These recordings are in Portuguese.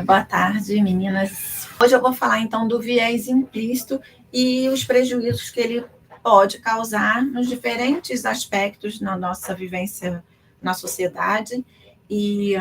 Boa tarde, meninas. Hoje eu vou falar, então, do viés implícito e os prejuízos que ele pode causar nos diferentes aspectos na nossa vivência na sociedade. E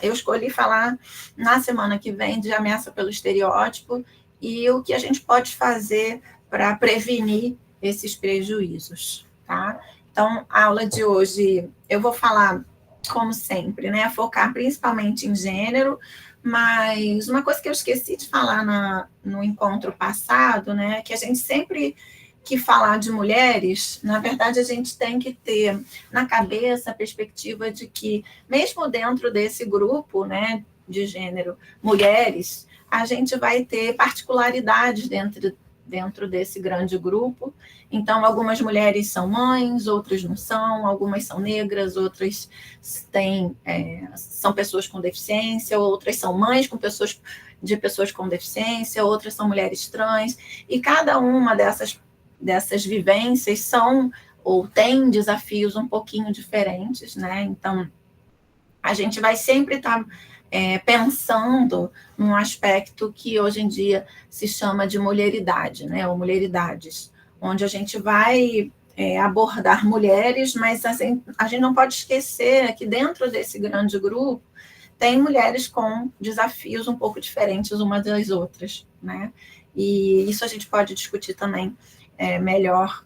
eu escolhi falar na semana que vem de ameaça pelo estereótipo e o que a gente pode fazer para prevenir esses prejuízos, tá? Então, a aula de hoje eu vou falar, como sempre, né, focar principalmente em gênero, mas uma coisa que eu esqueci de falar no encontro passado, né, que a gente sempre que falar de mulheres, na verdade, a gente tem que ter na cabeça a perspectiva de que, mesmo dentro desse grupo, né, de gênero, mulheres, a gente vai ter particularidades dentro desse grande grupo. Então, algumas mulheres são mães, outras não são, algumas são negras, outras são pessoas com deficiência, outras são mães de pessoas com deficiência, outras são mulheres trans, e cada uma dessas vivências são ou tem desafios um pouquinho diferentes, né? Então, a gente vai sempre estar pensando num aspecto que hoje em dia se chama de mulheridade, né? Ou mulheridades, onde a gente vai abordar mulheres, mas a gente não pode esquecer que dentro desse grande grupo tem mulheres com desafios um pouco diferentes umas das outras, né? E isso a gente pode discutir também melhor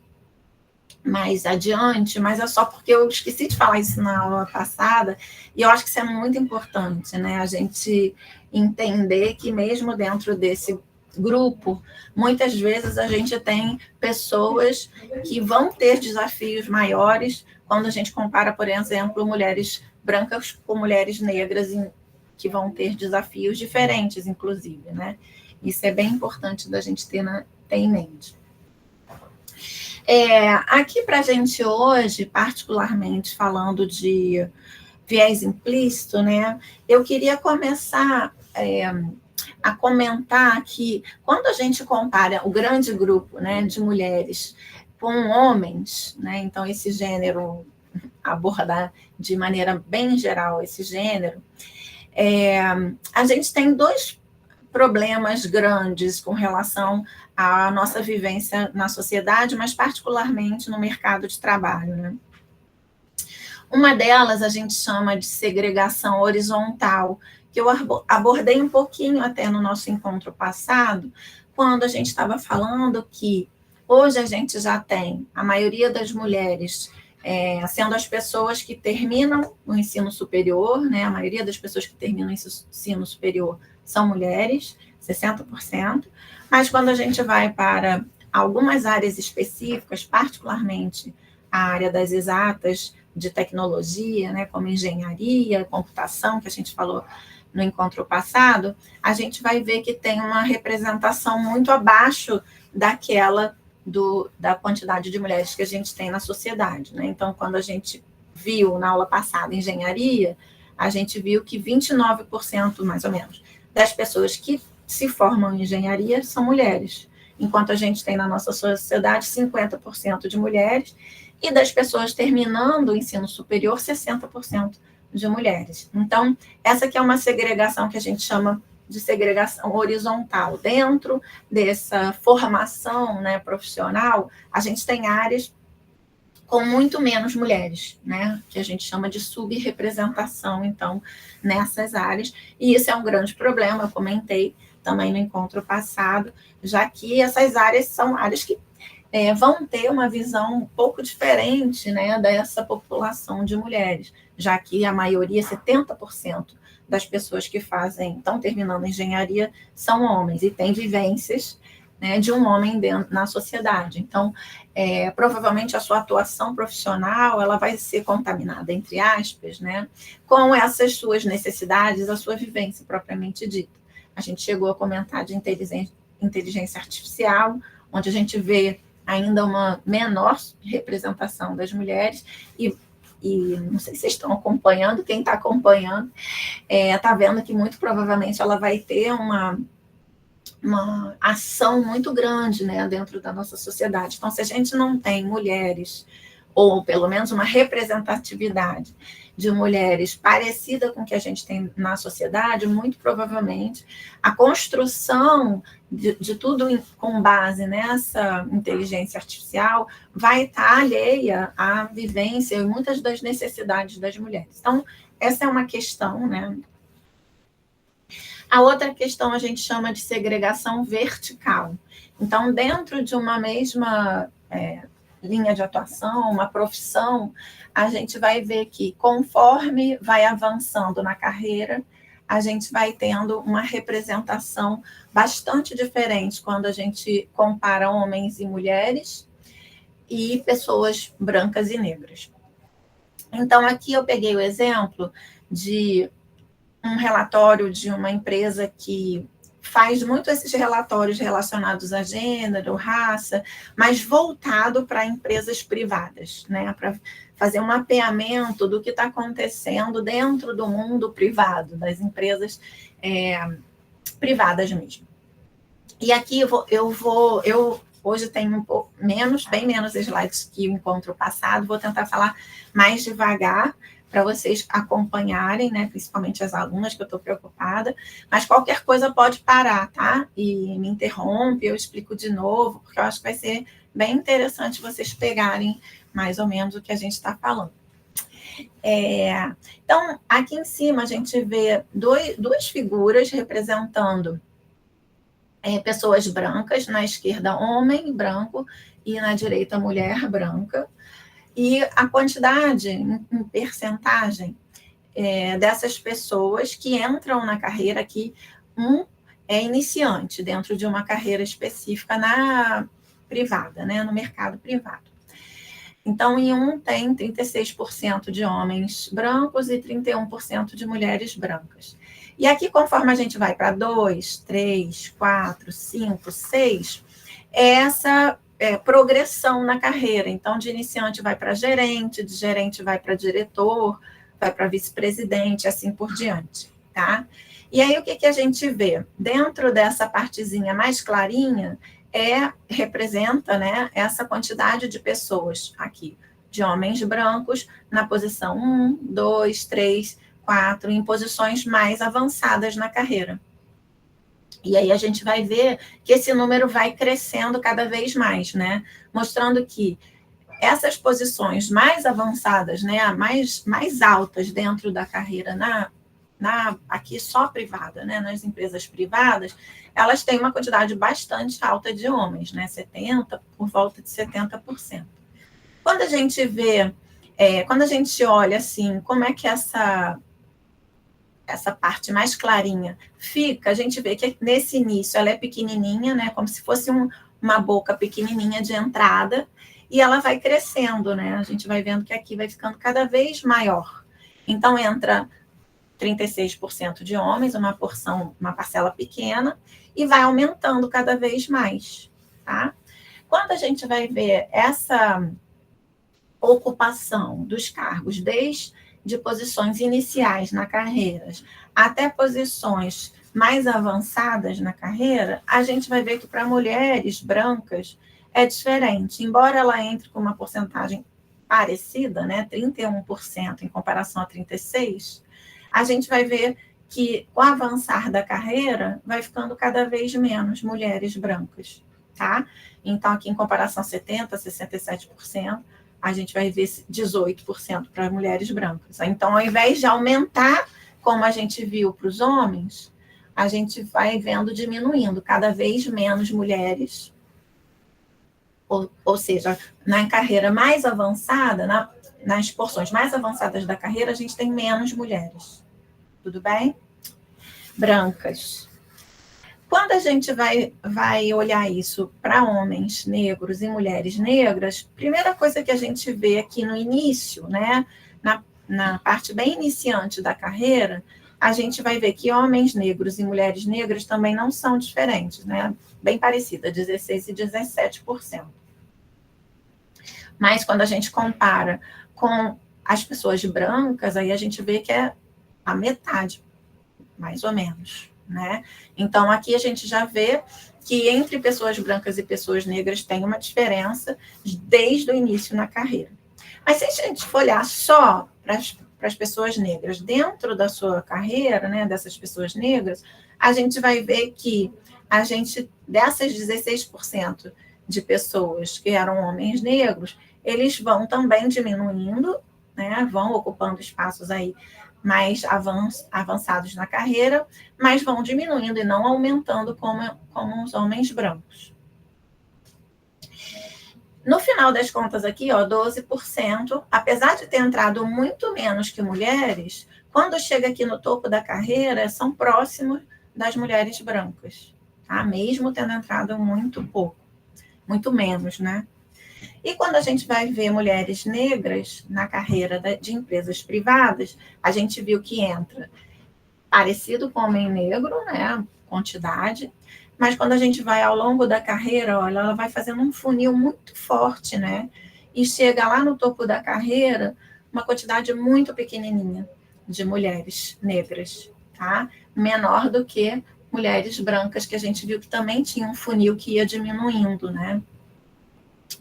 mais adiante, mas é só porque eu esqueci de falar isso na aula passada, e eu acho que isso é muito importante, né? A gente entender que mesmo dentro desse grupo, muitas vezes a gente tem pessoas que vão ter desafios maiores quando a gente compara, por exemplo, mulheres brancas com mulheres negras, que vão ter desafios diferentes, inclusive, né? Isso é bem importante da gente ter em mente. Aqui para a gente hoje, particularmente falando de viés implícito, né, eu queria começar a comentar que quando a gente compara o grande grupo, né, de mulheres com homens, né, então esse gênero, abordar de maneira bem geral esse gênero, a gente tem dois problemas grandes com relação à nossa vivência na sociedade, mas particularmente no mercado de trabalho, né? Uma delas a gente chama de segregação horizontal, que eu abordei um pouquinho até no nosso encontro passado, quando a gente estava falando que hoje a gente já tem a maioria das mulheres sendo as pessoas que terminam o ensino superior, né? A maioria das pessoas que terminam o ensino superior são mulheres, 60%, mas quando a gente vai para algumas áreas específicas, particularmente a área das exatas, de tecnologia, né, como engenharia, computação, que a gente falou no encontro passado, a gente vai ver que tem uma representação muito abaixo daquela da quantidade de mulheres que a gente tem na sociedade, né? Então, quando a gente viu na aula passada engenharia, a gente viu que 29%, mais ou menos, das pessoas que se formam em engenharia são mulheres, enquanto a gente tem na nossa sociedade 50% de mulheres, e das pessoas terminando o ensino superior, 60% de mulheres. Então, essa aqui é uma segregação que a gente chama de segregação horizontal. Dentro dessa formação, né, profissional, a gente tem áreas com muito menos mulheres, né, que a gente chama de subrepresentação, então, nessas áreas, e isso é um grande problema, eu comentei também no encontro passado, já que essas áreas são áreas que vão ter uma visão um pouco diferente, né, dessa população de mulheres, já que a maioria, 70% das pessoas que estão terminando engenharia são homens, e têm vivências, né, de um homem na sociedade. Então, provavelmente a sua atuação profissional ela vai ser contaminada, entre aspas, né, com essas suas necessidades, a sua vivência propriamente dita. A gente chegou a comentar de inteligência artificial, onde a gente vê ainda uma menor representação das mulheres, e não sei se vocês estão acompanhando, quem está acompanhando está vendo que muito provavelmente ela vai ter uma ação muito grande, né, dentro da nossa sociedade. Então, se a gente não tem mulheres, ou pelo menos uma representatividade de mulheres parecida com o que a gente tem na sociedade, muito provavelmente a construção de tudo com base nessa inteligência artificial vai estar alheia à vivência e muitas das necessidades das mulheres. Então, essa é uma questão, né? A outra questão a gente chama de segregação vertical. Então, dentro de uma mesma linha de atuação, uma profissão, a gente vai ver que conforme vai avançando na carreira, a gente vai tendo uma representação bastante diferente quando a gente compara homens e mulheres e pessoas brancas e negras. Então, aqui eu peguei o exemplo de um relatório de uma empresa que faz muito esses relatórios relacionados a gênero, raça, mas voltado para empresas privadas, né? Para fazer um mapeamento do que está acontecendo dentro do mundo privado, das empresas privadas mesmo. E aqui eu hoje tenho um pouco menos, bem menos slides que o encontro passado, vou tentar falar mais devagar, para vocês acompanharem, né, principalmente as alunas, que eu estou preocupada, mas qualquer coisa pode parar, tá? E me interrompe, eu explico de novo, porque eu acho que vai ser bem interessante vocês pegarem mais ou menos o que a gente está falando. Então, aqui em cima a gente vê duas figuras representando pessoas brancas, na esquerda homem branco e na direita mulher branca. E a quantidade, em percentagem, dessas pessoas que entram na carreira, que é iniciante dentro de uma carreira específica na privada, né, no mercado privado. Então, em tem 36% de homens brancos e 31% de mulheres brancas. E aqui, conforme a gente vai para 2, 3, 4, 5, 6, essa progressão na carreira. Então, de iniciante vai para gerente, de gerente vai para diretor, vai para vice-presidente, assim por diante, tá? E aí, o que a gente vê? Dentro dessa partezinha mais clarinha, representa, né, essa quantidade de pessoas aqui, de homens brancos, na posição 1, 2, 3, 4, em posições mais avançadas na carreira. E aí a gente vai ver que esse número vai crescendo cada vez mais, né? Mostrando que essas posições mais avançadas, né, mais altas dentro da carreira aqui só privada, né, nas empresas privadas, elas têm uma quantidade bastante alta de homens, né, 70%, por volta de 70%. Quando a gente vê, quando a gente olha assim, como é que essa parte mais clarinha fica, a gente vê que nesse início ela é pequenininha, né, como se fosse uma boca pequenininha de entrada, e ela vai crescendo, né, a gente vai vendo que aqui vai ficando cada vez maior. Então, entra 36% de homens, uma parcela pequena, e vai aumentando cada vez mais, tá? Quando a gente vai ver essa ocupação dos cargos, desde posições iniciais na carreira até posições mais avançadas na carreira, a gente vai ver que para mulheres brancas é diferente. Embora ela entre com uma porcentagem parecida, né, 31% em comparação a 36%, a gente vai ver que, com o avançar da carreira, vai ficando cada vez menos mulheres brancas, tá? Então, aqui em comparação a 70%, 67%, a gente vai ver 18% para mulheres brancas. Então, ao invés de aumentar, como a gente viu para os homens, a gente vai vendo diminuindo cada vez menos mulheres, ou seja, na carreira mais avançada, nas porções mais avançadas da carreira, a gente tem menos mulheres. Tudo bem? Brancas. Quando a gente vai olhar isso para homens negros e mulheres negras, primeira coisa que a gente vê aqui no início, né, na parte bem iniciante da carreira, a gente vai ver que homens negros e mulheres negras também não são diferentes, né? Bem parecida, 16% e 17%. Mas quando a gente compara com as pessoas brancas, aí a gente vê que é a metade, mais ou menos, né? Então, aqui a gente já vê que entre pessoas brancas e pessoas negras tem uma diferença desde o início na carreira. Mas se a gente for olhar só para para as pessoas negras. Dentro da sua carreira, né, dessas pessoas negras, a gente vai ver que dessas 16% de pessoas que eram homens negros, eles vão também diminuindo, né, vão ocupando espaços aí mais avançados na carreira, mas vão diminuindo e não aumentando como os homens brancos. No final das contas aqui, 12%, apesar de ter entrado muito menos que mulheres, quando chega aqui no topo da carreira, são próximos das mulheres brancas, tá? Mesmo tendo entrado muito pouco, muito menos, né? E quando a gente vai ver mulheres negras na carreira de empresas privadas, a gente viu que entra parecido com homem negro, né? Quantidade. Mas quando a gente vai ao longo da carreira, olha, ela vai fazendo um funil muito forte, né? E chega lá no topo da carreira, uma quantidade muito pequenininha de mulheres negras, tá? Menor do que mulheres brancas, que a gente viu que também tinha um funil que ia diminuindo, né?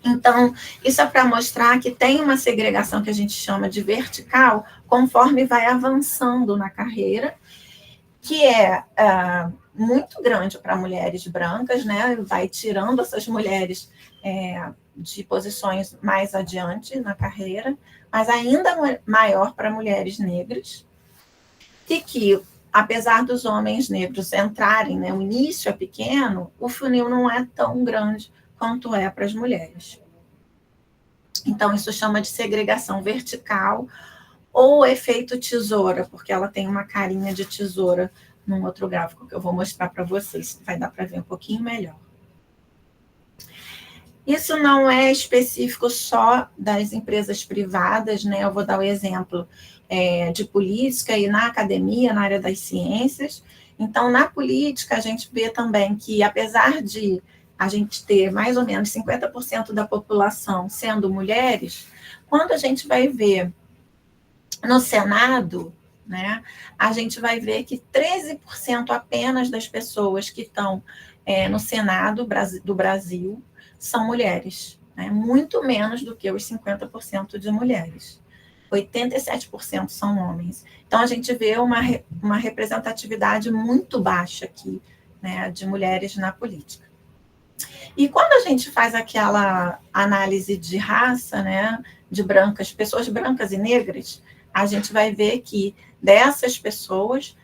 Então, isso é para mostrar que tem uma segregação que a gente chama de vertical, conforme vai avançando na carreira, que é muito grande para mulheres brancas, né? Vai tirando essas mulheres de posições mais adiante na carreira, mas ainda maior para mulheres negras, e que, apesar dos homens negros entrarem, né, o início é pequeno, o funil não é tão grande quanto é para as mulheres. Então, isso chama de segregação vertical ou efeito tesoura, porque ela tem uma carinha de tesoura num outro gráfico que eu vou mostrar para vocês, vai dar para ver um pouquinho melhor. Isso não é específico só das empresas privadas, né? Eu vou dar o exemplo de política e na academia, na área das ciências. Então, na política, a gente vê também que, apesar de a gente ter mais ou menos 50% da população sendo mulheres, quando a gente vai ver no Senado, né, a gente vai ver que 13% apenas das pessoas que estão no Senado do Brasil são mulheres, né, muito menos do que os 50% de mulheres. 87% são homens. Então, a gente vê uma representatividade muito baixa aqui, né, de mulheres na política. E quando a gente faz aquela análise de raça, né, de pessoas brancas e negras, a gente vai ver que dessas pessoas,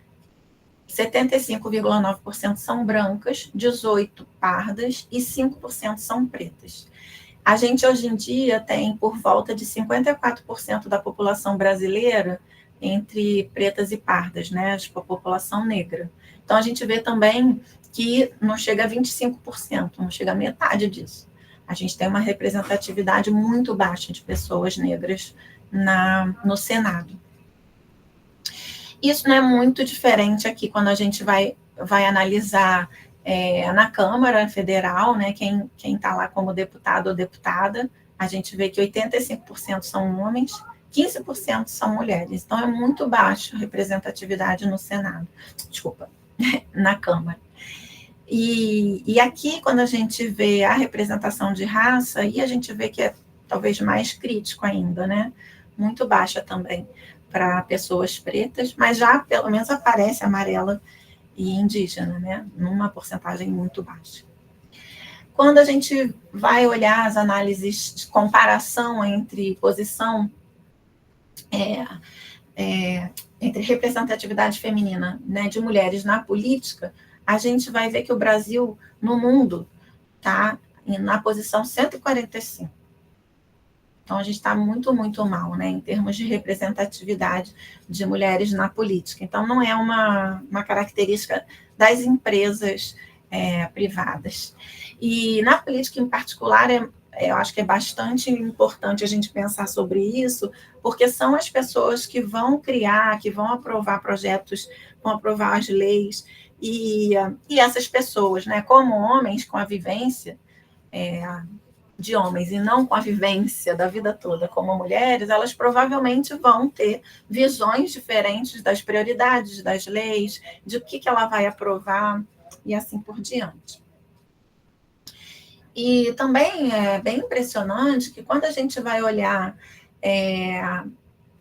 75,9% são brancas, 18% pardas e 5% são pretas. A gente, hoje em dia, tem por volta de 54% da população brasileira entre pretas e pardas, né, a população negra. Então, a gente vê também que não chega a 25%, não chega a metade disso. A gente tem uma representatividade muito baixa de pessoas negras no Senado. Isso não é muito diferente aqui quando a gente vai analisar na Câmara Federal, né, quem está lá como deputado ou deputada, a gente vê que 85% são homens, 15% são mulheres. Então, é muito baixa a representatividade no Senado, desculpa, na Câmara. E aqui, quando a gente vê a representação de raça, aí a gente vê que é talvez mais crítico ainda, né? Muito baixa também para pessoas pretas, mas já pelo menos aparece amarela e indígena, né? Numa porcentagem muito baixa. Quando a gente vai olhar as análises de comparação entre posição, entre representatividade feminina, né, de mulheres na política, a gente vai ver que o Brasil, no mundo, está na posição 145. Então, a gente está muito, muito mal, né, em termos de representatividade de mulheres na política. Então, não é uma característica das empresas privadas. E na política, em particular, eu acho que é bastante importante a gente pensar sobre isso, porque são as pessoas que vão criar, que vão aprovar projetos, vão aprovar as leis, e essas pessoas, né, como homens, com a vivência de homens e não com a vivência da vida toda como mulheres, elas provavelmente vão ter visões diferentes das prioridades, das leis, de o que ela vai aprovar e assim por diante. E também é bem impressionante que quando a gente vai olhar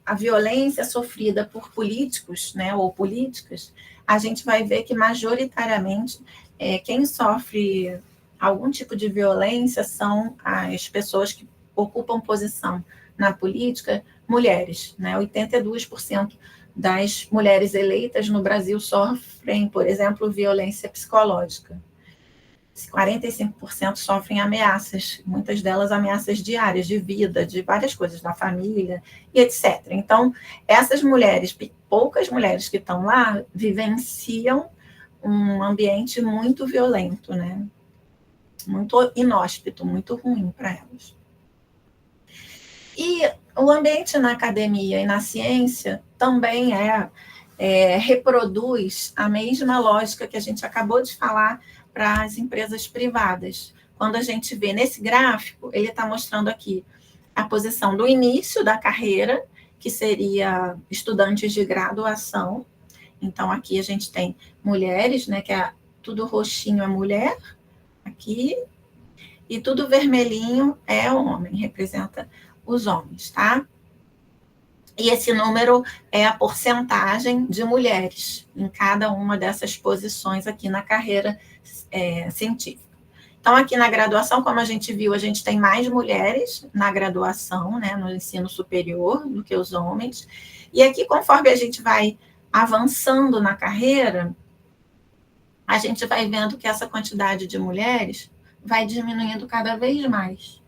a violência sofrida por políticos, né, ou políticas, a gente vai ver que, majoritariamente, quem sofre algum tipo de violência são as pessoas que ocupam posição na política, mulheres, né? 82% das mulheres eleitas no Brasil sofrem, por exemplo, violência psicológica. 45% sofrem ameaças, muitas delas ameaças diárias, de vida, de várias coisas, da família, e etc. Então, essas mulheres, poucas mulheres que estão lá, vivenciam um ambiente muito violento, né? Muito inóspito, muito ruim para elas. E o ambiente na academia e na ciência também reproduz a mesma lógica que a gente acabou de falar para as empresas privadas. Quando a gente vê nesse gráfico, ele está mostrando aqui a posição do início da carreira, que seria estudantes de graduação. Então, aqui a gente tem mulheres, né, que tudo roxinho é mulher, aqui, e tudo vermelhinho é homem, representa os homens, tá? E esse número é a porcentagem de mulheres em cada uma dessas posições aqui na carreira científica. Então, aqui na graduação, como a gente viu, a gente tem mais mulheres na graduação, né, no ensino superior, do que os homens. E aqui, conforme a gente vai avançando na carreira, a gente vai vendo que essa quantidade de mulheres vai diminuindo cada vez mais,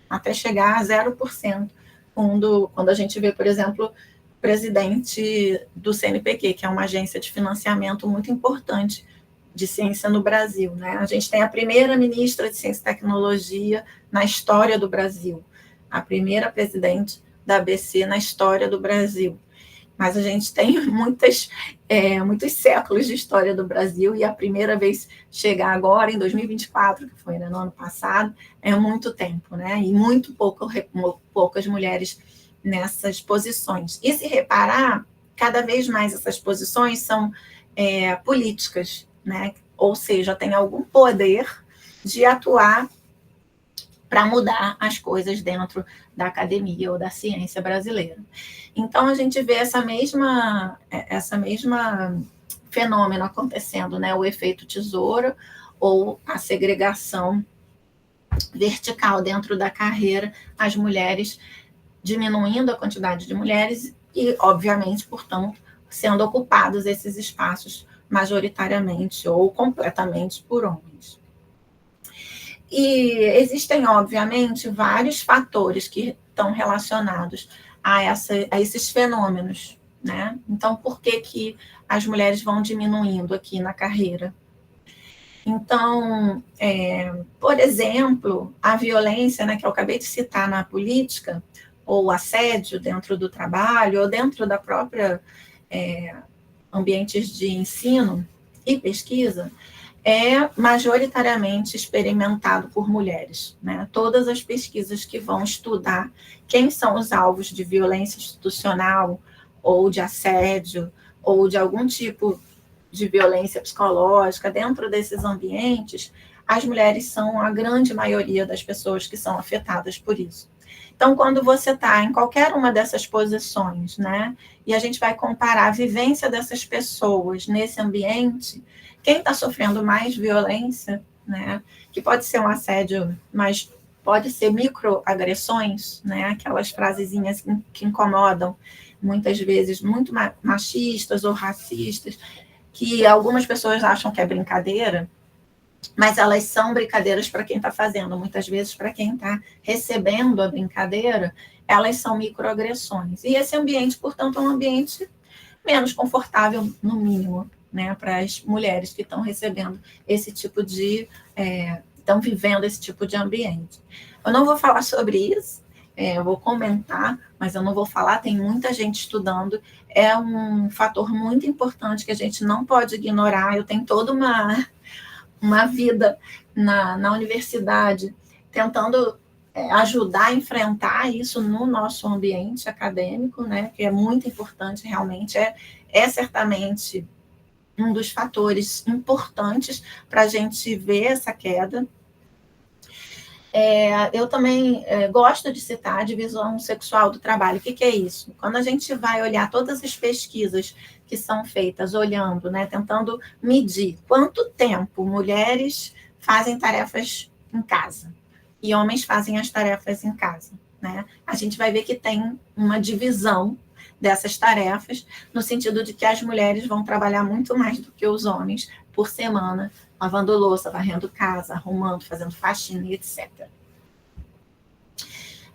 até chegar a 0%, quando a gente vê, por exemplo, o presidente do CNPq, que é uma agência de financiamento muito importante de ciência no Brasil, né? A gente tem a primeira ministra de Ciência e Tecnologia na história do Brasil, a primeira presidente da ABC na história do Brasil. Mas a gente tem muitos séculos de história do Brasil, e a primeira vez chegar agora, em 2024, que foi, né, no ano passado, é muito tempo, né? E muito poucas mulheres nessas posições. E se reparar, cada vez mais essas posições são políticas, né? Ou seja, tem algum poder de atuar para mudar as coisas dentro da academia ou da ciência brasileira. Então, a gente vê essa mesma fenômeno acontecendo, né? O efeito tesoura ou a segregação vertical dentro da carreira, as mulheres diminuindo a quantidade de mulheres e, obviamente, portanto, sendo ocupados esses espaços majoritariamente ou completamente por homens. E existem, obviamente, vários fatores que estão relacionados a esses fenômenos, né? Então, por que as mulheres vão diminuindo aqui na carreira? Então, por exemplo, a violência, né, que eu acabei de citar na política, ou o assédio dentro do trabalho, ou dentro da própria ambientes de ensino e pesquisa, é majoritariamente experimentado por mulheres, né? Todas as pesquisas que vão estudar quem são os alvos de violência institucional, ou de assédio, ou de algum tipo de violência psicológica dentro desses ambientes, as mulheres são a grande maioria das pessoas que são afetadas por isso. Então, quando você está em qualquer uma dessas posições, né, e a gente vai comparar a vivência dessas pessoas nesse ambiente, quem está sofrendo mais violência, né, que pode ser um assédio, mas pode ser microagressões, né, aquelas frasezinhas que incomodam, muitas vezes muito machistas ou racistas, que algumas pessoas acham que é brincadeira, mas elas são brincadeiras para quem está fazendo, muitas vezes para quem está recebendo a brincadeira, elas são microagressões. E esse ambiente, portanto, é um ambiente menos confortável, no mínimo, né, para as mulheres que estão recebendo esse tipo de... estão vivendo esse tipo de ambiente. Eu não vou falar sobre isso, eu vou comentar, mas eu não vou falar, tem muita gente estudando, é um fator muito importante que a gente não pode ignorar. Eu tenho toda uma vida na universidade tentando ajudar a enfrentar isso no nosso ambiente acadêmico, né, que é muito importante, realmente, é certamente um dos fatores importantes para a gente ver essa queda. Eu também gosto de citar a divisão sexual do trabalho. O que é isso? Quando a gente vai olhar todas as pesquisas que são feitas, olhando, né, tentando medir quanto tempo mulheres fazem tarefas em casa e homens fazem as tarefas em casa, né? A gente vai ver que tem uma divisão dessas tarefas, no sentido de que as mulheres vão trabalhar muito mais do que os homens por semana, lavando louça, varrendo casa, arrumando, fazendo faxina, etc.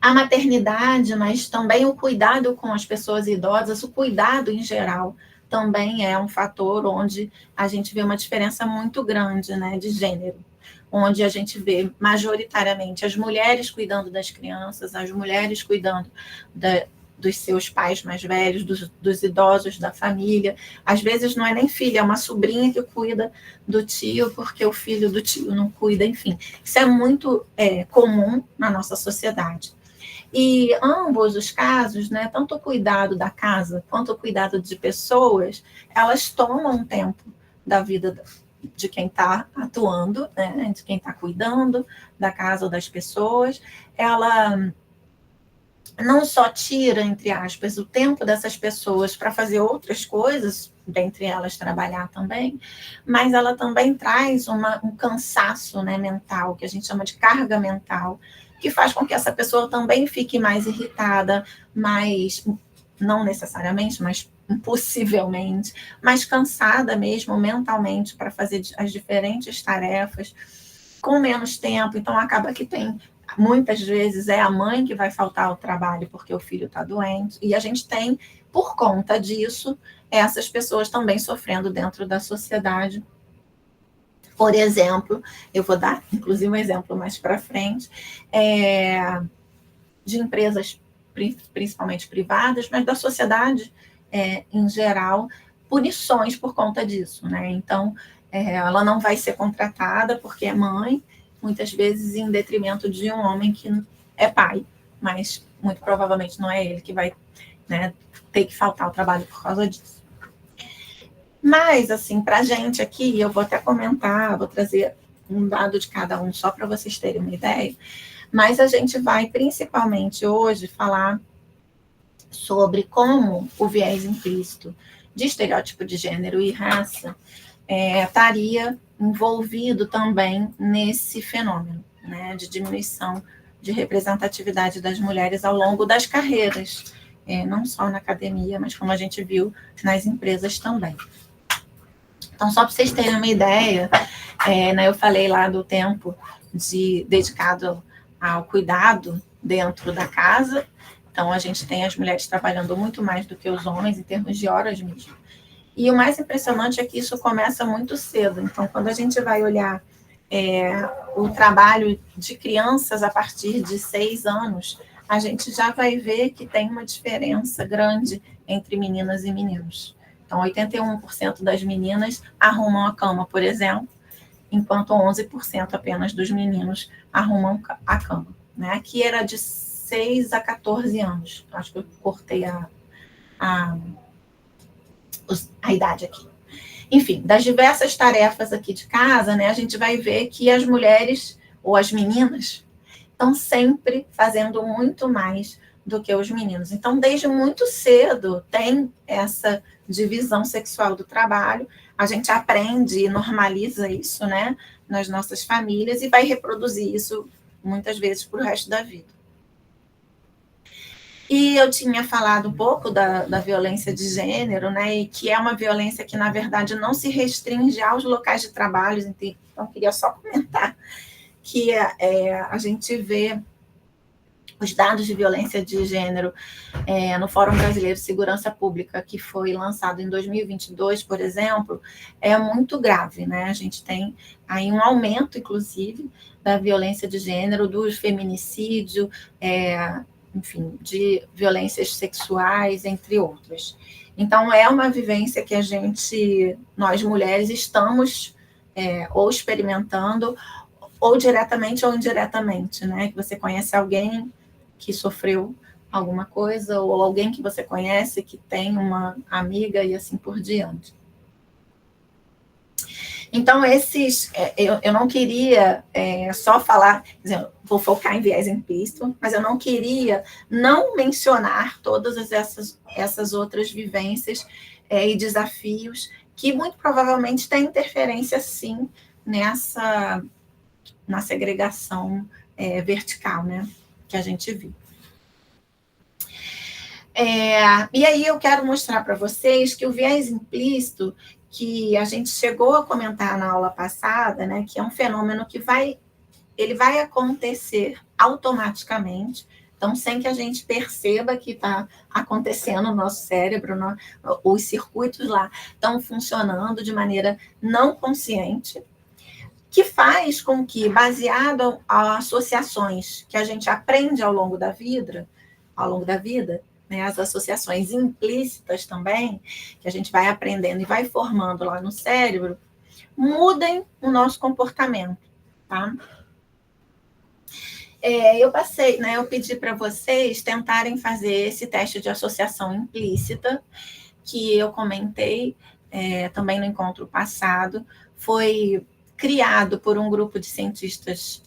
A maternidade, mas também o cuidado com as pessoas idosas, o cuidado em geral, também é um fator onde a gente vê uma diferença muito grande, né, de gênero, onde a gente vê majoritariamente as mulheres cuidando das crianças, as mulheres cuidando dos seus pais mais velhos, dos idosos da família. Às vezes não é nem filha, é uma sobrinha que cuida do tio, porque o filho do tio não cuida, enfim. Isso é muito comum na nossa sociedade. E ambos os casos, né, tanto o cuidado da casa quanto o cuidado de pessoas, elas tomam um tempo da vida de quem está atuando, né, de quem está cuidando da casa ou das pessoas. Ela não só tira, entre aspas, o tempo dessas pessoas para fazer outras coisas, dentre elas trabalhar também, mas ela também traz um cansaço, né, mental, que a gente chama de carga mental, que faz com que essa pessoa também fique mais irritada, mais, não necessariamente, mas possivelmente, mais cansada mesmo mentalmente para fazer as diferentes tarefas, com menos tempo. Então acaba que tem, muitas vezes é a mãe que vai faltar ao trabalho porque o filho está doente, e a gente tem, por conta disso, essas pessoas também sofrendo dentro da sociedade. Por exemplo, eu vou dar, inclusive, um exemplo mais para frente, de empresas, principalmente privadas, mas da sociedade em geral, punições por conta disso, né? Então, ela não vai ser contratada porque é mãe, muitas vezes em detrimento de um homem que é pai, mas muito provavelmente não é ele que vai, né, ter que faltar ao trabalho por causa disso. Mas, assim, para a gente aqui, eu vou até comentar, vou trazer um dado de cada um só para vocês terem uma ideia, mas a gente vai principalmente hoje falar sobre como o viés implícito de estereótipo de gênero e raça estaria envolvido também nesse fenômeno, né, de diminuição de representatividade das mulheres ao longo das carreiras, não só na academia, mas como a gente viu nas empresas também. Então, só para vocês terem uma ideia, né, eu falei lá do tempo dedicado ao cuidado dentro da casa. Então, a gente tem as mulheres trabalhando muito mais do que os homens, em termos de horas mesmo. E o mais impressionante é que isso começa muito cedo. Então, quando a gente vai olhar o trabalho de crianças a partir de 6 anos, a gente já vai ver que tem uma diferença grande entre meninas e meninos. Então, 81% das meninas arrumam a cama, por exemplo, enquanto 11% apenas dos meninos arrumam a cama. Né? Aqui era de 6 a 14 anos. Acho que eu cortei a idade aqui. Enfim, das diversas tarefas aqui de casa, né, a gente vai ver que as mulheres, ou as meninas, estão sempre fazendo muito mais do que os meninos. Então, desde muito cedo, tem essa divisão sexual do trabalho, a gente aprende e normaliza isso, né, nas nossas famílias, e vai reproduzir isso, muitas vezes, para o resto da vida. E eu tinha falado um pouco da violência de gênero, né, e que é uma violência que, na verdade, não se restringe aos locais de trabalho. Então, queria só comentar que a gente vê os dados de violência de gênero no Fórum Brasileiro de Segurança Pública, que foi lançado em 2022, por exemplo, é muito grave, né? A gente tem aí um aumento, inclusive, da violência de gênero, do feminicídio, enfim, de violências sexuais, entre outras. Então, é uma vivência que nós mulheres, estamos ou experimentando, ou diretamente ou indiretamente, né? Que você conhece alguém que sofreu alguma coisa, ou alguém que você conhece que tem uma amiga e assim por diante. Então, eu não queria só falar, quer dizer, vou focar em viés implícito, mas eu não queria não mencionar todas essas outras vivências e desafios que muito provavelmente têm interferência, sim, na segregação vertical, né, que a gente viu. E aí eu quero mostrar para vocês que o viés implícito, que a gente chegou a comentar na aula passada, né, que é um fenômeno que ele vai acontecer automaticamente, então sem que a gente perceba que está acontecendo no nosso cérebro, os circuitos lá estão funcionando de maneira não consciente, que faz com que, baseado a associações que a gente aprende ao longo da vida, né, as associações implícitas também, que a gente vai aprendendo e vai formando lá no cérebro, mudem o nosso comportamento, tá? Eu pedi para vocês tentarem fazer esse teste de associação implícita, que eu comentei também no encontro passado, foi criado por um grupo de cientistas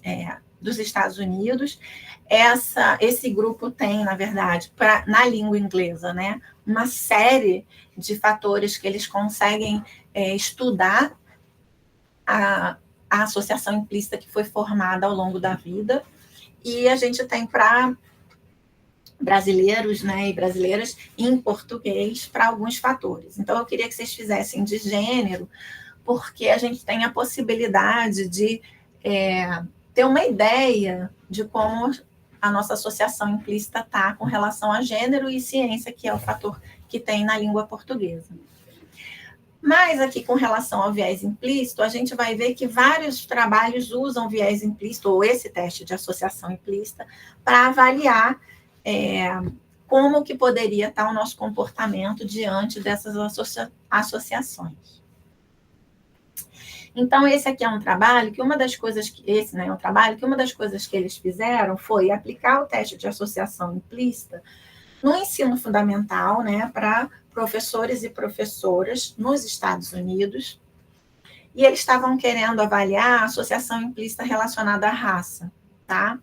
dos Estados Unidos. Esse grupo tem, na verdade, na língua inglesa, né, uma série de fatores que eles conseguem estudar a associação implícita que foi formada ao longo da vida. E a gente tem para brasileiros, né, e brasileiras em português para alguns fatores. Então, eu queria que vocês fizessem de gênero, porque a gente tem a possibilidade de ter uma ideia de como a nossa associação implícita está com relação a gênero e ciência, que é o fator que tem na língua portuguesa. Mas aqui, com relação ao viés implícito, a gente vai ver que vários trabalhos usam viés implícito, ou esse teste de associação implícita, para avaliar como que poderia estar o nosso comportamento diante dessas associações. Então, esse aqui é um trabalho que uma das coisas que eles fizeram foi aplicar o teste de associação implícita no ensino fundamental, né, para professores e professoras nos Estados Unidos, e eles estavam querendo avaliar a associação implícita relacionada à raça, tá?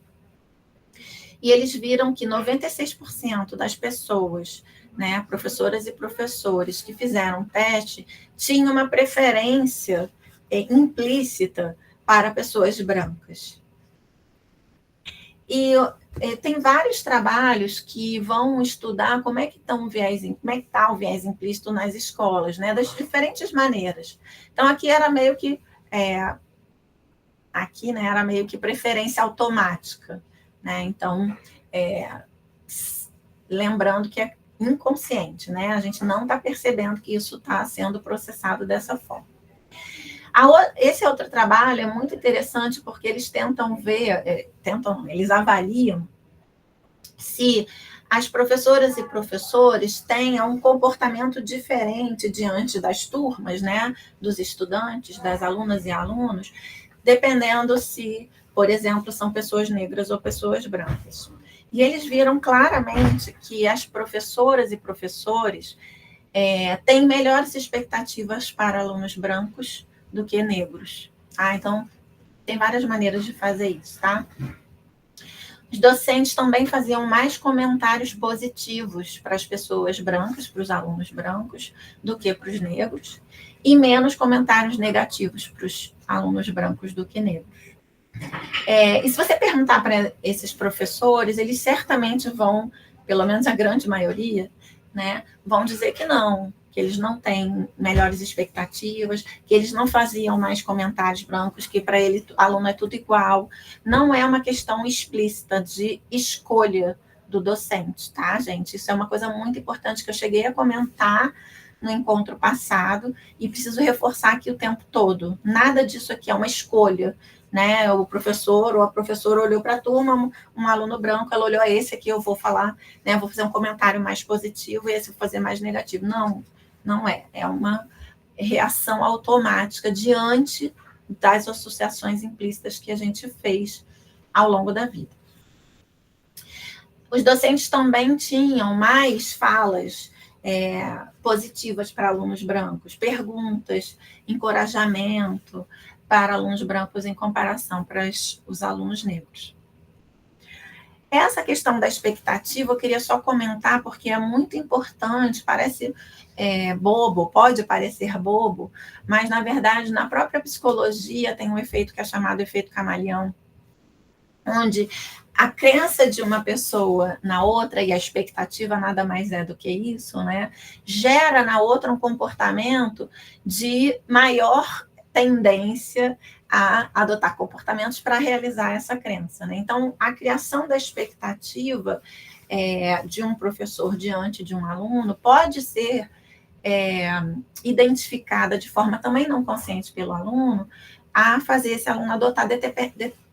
E eles viram que 96% das pessoas, né, professoras e professores que fizeram o teste, tinham uma preferência implícita para pessoas brancas. E tem vários trabalhos que vão estudar como é que está o viés implícito nas escolas, né, das diferentes maneiras. Então, aqui era meio que era meio que preferência automática, né? Então, lembrando que é inconsciente, né? A gente não está percebendo que isso está sendo processado dessa forma. Esse outro trabalho é muito interessante porque eles tentam ver, eles avaliam se as professoras e professores tenham um comportamento diferente diante das turmas, né, dos estudantes, das alunas e alunos, dependendo se, por exemplo, são pessoas negras ou pessoas brancas. E eles viram claramente que as professoras e professores têm melhores expectativas para alunos brancos do que negros. Então, tem várias maneiras de fazer isso, tá? Os docentes também faziam mais comentários positivos para as pessoas brancas, para os alunos brancos, do que para os negros, e menos comentários negativos para os alunos brancos do que negros. E se você perguntar para esses professores, eles certamente vão, pelo menos a grande maioria, né, vão dizer que não, que eles não têm melhores expectativas, que eles não faziam mais comentários brancos, que para ele aluno é tudo igual. Não é uma questão explícita de escolha do docente, tá, gente? Isso é uma coisa muito importante que eu cheguei a comentar no encontro passado e preciso reforçar aqui o tempo todo. Nada disso aqui é uma escolha, né? O professor ou a professora olhou para a turma, um aluno branco, ela olhou, esse aqui eu vou falar, né? Vou fazer um comentário mais positivo e esse eu vou fazer mais negativo. Não é. É uma reação automática diante das associações implícitas que a gente fez ao longo da vida. Os docentes também tinham mais falas positivas para alunos brancos, perguntas, encorajamento para alunos brancos em comparação para os alunos negros. Essa questão da expectativa, eu queria só comentar, porque é muito importante, parece bobo, pode parecer bobo, mas, na verdade, na própria psicologia tem um efeito que é chamado efeito camaleão, onde a crença de uma pessoa na outra, e a expectativa nada mais é do que isso, né, gera na outra um comportamento de maior tendência a adotar comportamentos para realizar essa crença, né? Então, a criação da expectativa de um professor diante de um aluno pode ser identificada de forma também não consciente pelo aluno, a fazer esse aluno adotar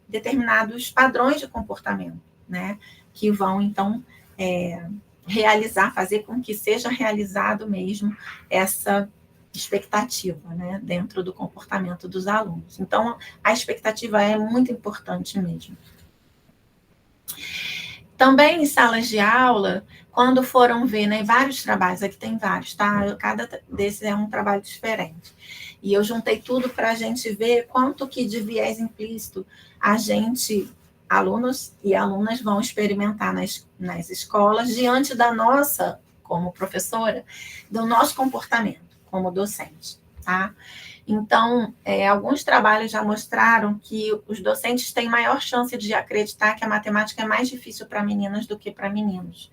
determinados padrões de comportamento, né? Que vão, então, fazer com que seja realizado mesmo essa expectativa, né, dentro do comportamento dos alunos. Então, a expectativa é muito importante mesmo. Também em salas de aula, quando foram ver, né, vários trabalhos, aqui tem vários, tá? Cada desses é um trabalho diferente. E eu juntei tudo para a gente ver quanto que de viés implícito alunos e alunas vão experimentar nas escolas diante da nossa, como professora, do nosso comportamento como docente, tá? Então, alguns trabalhos já mostraram que os docentes têm maior chance de acreditar que a matemática é mais difícil para meninas do que para meninos.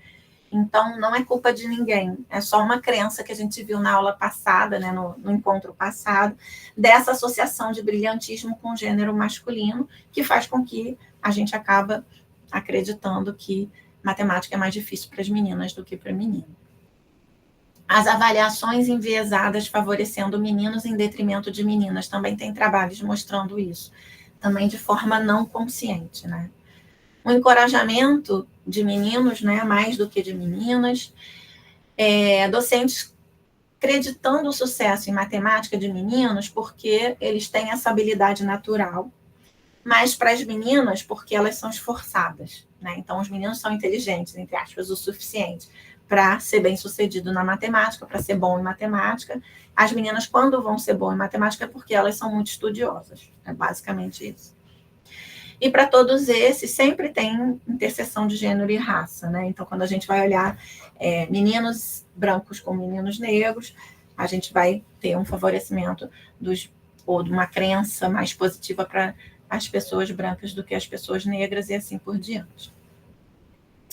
Então, não é culpa de ninguém, é só uma crença que a gente viu na aula passada, né, no encontro passado, dessa associação de brilhantismo com o gênero masculino, que faz com que a gente acaba acreditando que matemática é mais difícil para as meninas do que para meninos. As avaliações enviesadas favorecendo meninos em detrimento de meninas, também tem trabalhos mostrando isso, também de forma não consciente, né? O encorajamento de meninos, né, mais do que de meninas, docentes acreditando o sucesso em matemática de meninos porque eles têm essa habilidade natural, mas para as meninas porque elas são esforçadas, né? Então, os meninos são inteligentes, entre aspas, o suficiente para ser bem-sucedido na matemática, para ser bom em matemática. As meninas, quando vão ser bom em matemática, é porque elas são muito estudiosas. É basicamente isso. E para todos esses, sempre tem interseção de gênero e raça, né? Então, quando a gente vai olhar meninos brancos com meninos negros, a gente vai ter um favorecimento ou de uma crença mais positiva para as pessoas brancas do que as pessoas negras e assim por diante.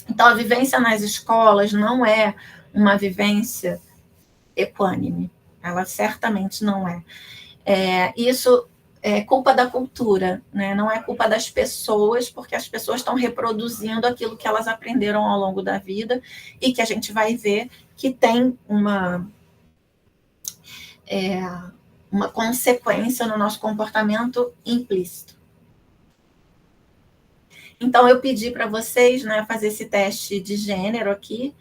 Então, a vivência nas escolas não é uma vivência equânime. Ela certamente não é. Isso é culpa da cultura, né? Não é culpa das pessoas, porque as pessoas estão reproduzindo aquilo que elas aprenderam ao longo da vida e que a gente vai ver que tem uma consequência no nosso comportamento implícito. Então, eu pedi para vocês, né, fazer esse teste de gênero aqui,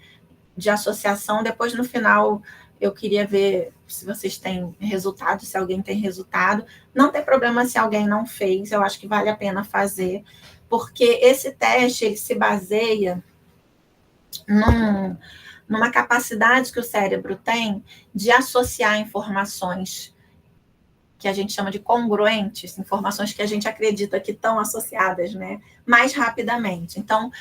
de associação. Depois, no final, eu queria ver se vocês têm resultado, se alguém tem resultado. Não tem problema se alguém não fez, eu acho que vale a pena fazer, porque esse teste, ele se baseia numa capacidade que o cérebro tem de associar informações que a gente chama de congruentes, informações que a gente acredita que estão associadas, né, mais rapidamente. Então,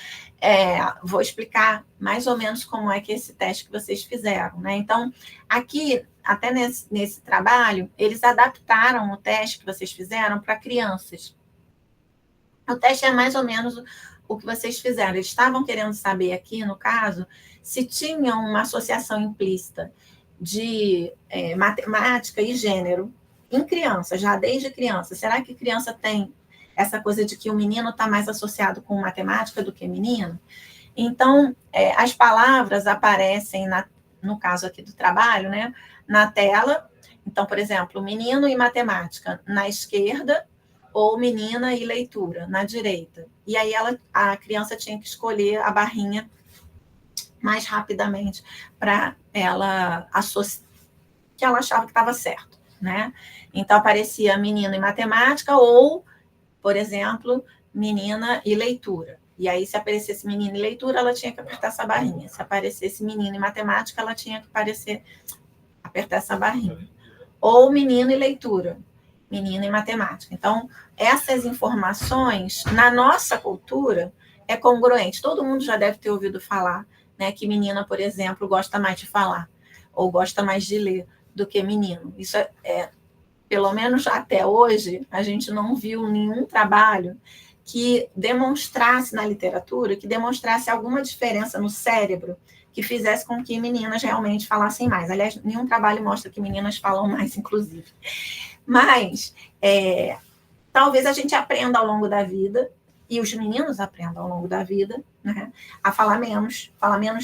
vou explicar mais ou menos como é que esse teste que vocês fizeram, né? Então, aqui, até nesse trabalho, eles adaptaram o teste que vocês fizeram para crianças. O teste é mais ou menos o que vocês fizeram. Eles estavam querendo saber aqui, no caso, se tinham uma associação implícita de matemática e gênero em criança, já desde criança. Será que criança tem essa coisa de que o menino está mais associado com matemática do que menino? Então, as palavras aparecem, no caso aqui do trabalho, né, na tela. Então, por exemplo, menino e matemática na esquerda, ou menina e leitura na direita. E aí a criança tinha que escolher a barrinha mais rapidamente para ela associar, que ela achava que estava certo, né? Então, aparecia menino e matemática ou, por exemplo, menina e leitura. E aí, se aparecesse menino em leitura, ela tinha que apertar essa barrinha. Se aparecesse menino em matemática, ela tinha que apertar essa barrinha. Ou menino em leitura, menino em matemática. Então, essas informações, na nossa cultura, é congruente. Todo mundo já deve ter ouvido falar, né, que menina, por exemplo, gosta mais de falar, ou gosta mais de ler do que menino. Isso pelo menos até hoje, a gente não viu nenhum trabalho que demonstrasse na literatura, que demonstrasse alguma diferença no cérebro que fizesse com que meninas realmente falassem mais. Aliás, nenhum trabalho mostra que meninas falam mais, inclusive. Mas talvez a gente aprenda ao longo da vida, e os meninos aprendam ao longo da vida, né, a falar menos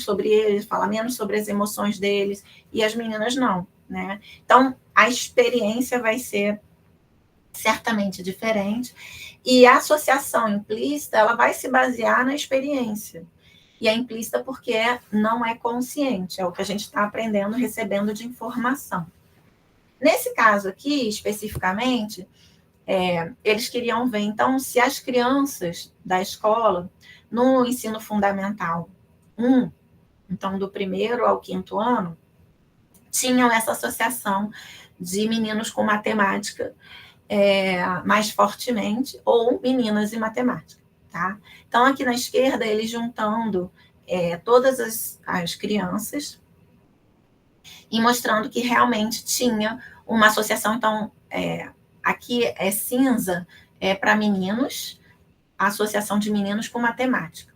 sobre eles, falar menos sobre as emoções deles, e as meninas não, né? Então, a experiência vai ser certamente diferente, e a associação implícita, ela vai se basear na experiência, e é implícita porque não é consciente, é o que a gente está aprendendo, recebendo de informação. Nesse caso aqui, especificamente, eles queriam ver, então, se as crianças da escola, no ensino fundamental 1, então, do 1º ao 5º ano, tinham essa associação de meninos com matemática mais fortemente, ou meninas em matemática, tá? Então, aqui na esquerda, eles juntando todas as crianças e mostrando que realmente tinha uma associação. Então, aqui é cinza para meninos, a associação de meninos com matemática.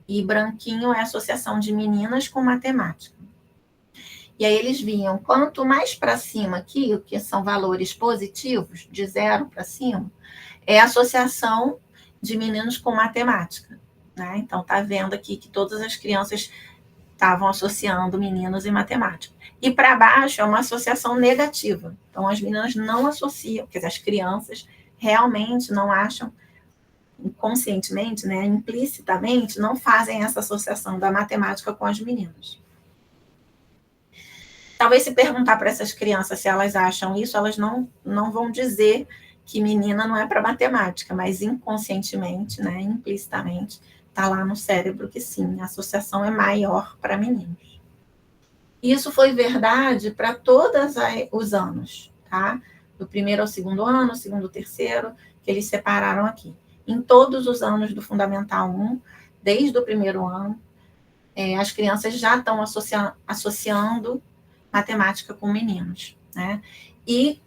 E branquinho é a associação de meninas com matemática. E aí eles viam, quanto mais para cima aqui, que são valores positivos, de 0 para cima, é a associação de meninos com matemática, né? Então, tá vendo aqui que todas as crianças estavam associando meninos em matemática. E para baixo é uma associação negativa. Então, as meninas não associam, quer dizer, as crianças realmente não acham, inconscientemente, né, implicitamente, não fazem essa associação da matemática com as meninas. Talvez se perguntar para essas crianças se elas acham isso, elas não vão dizer que menina não é para matemática, mas inconscientemente, né, implicitamente, está lá no cérebro que sim, a associação é maior para meninos. Isso foi verdade para todos os anos, tá? Do 1º ao 2º ano, 2º ao 3º, que eles separaram aqui. Em todos os anos do Fundamental 1, desde o 1º ano, as crianças já estão associando matemática com meninos, né? E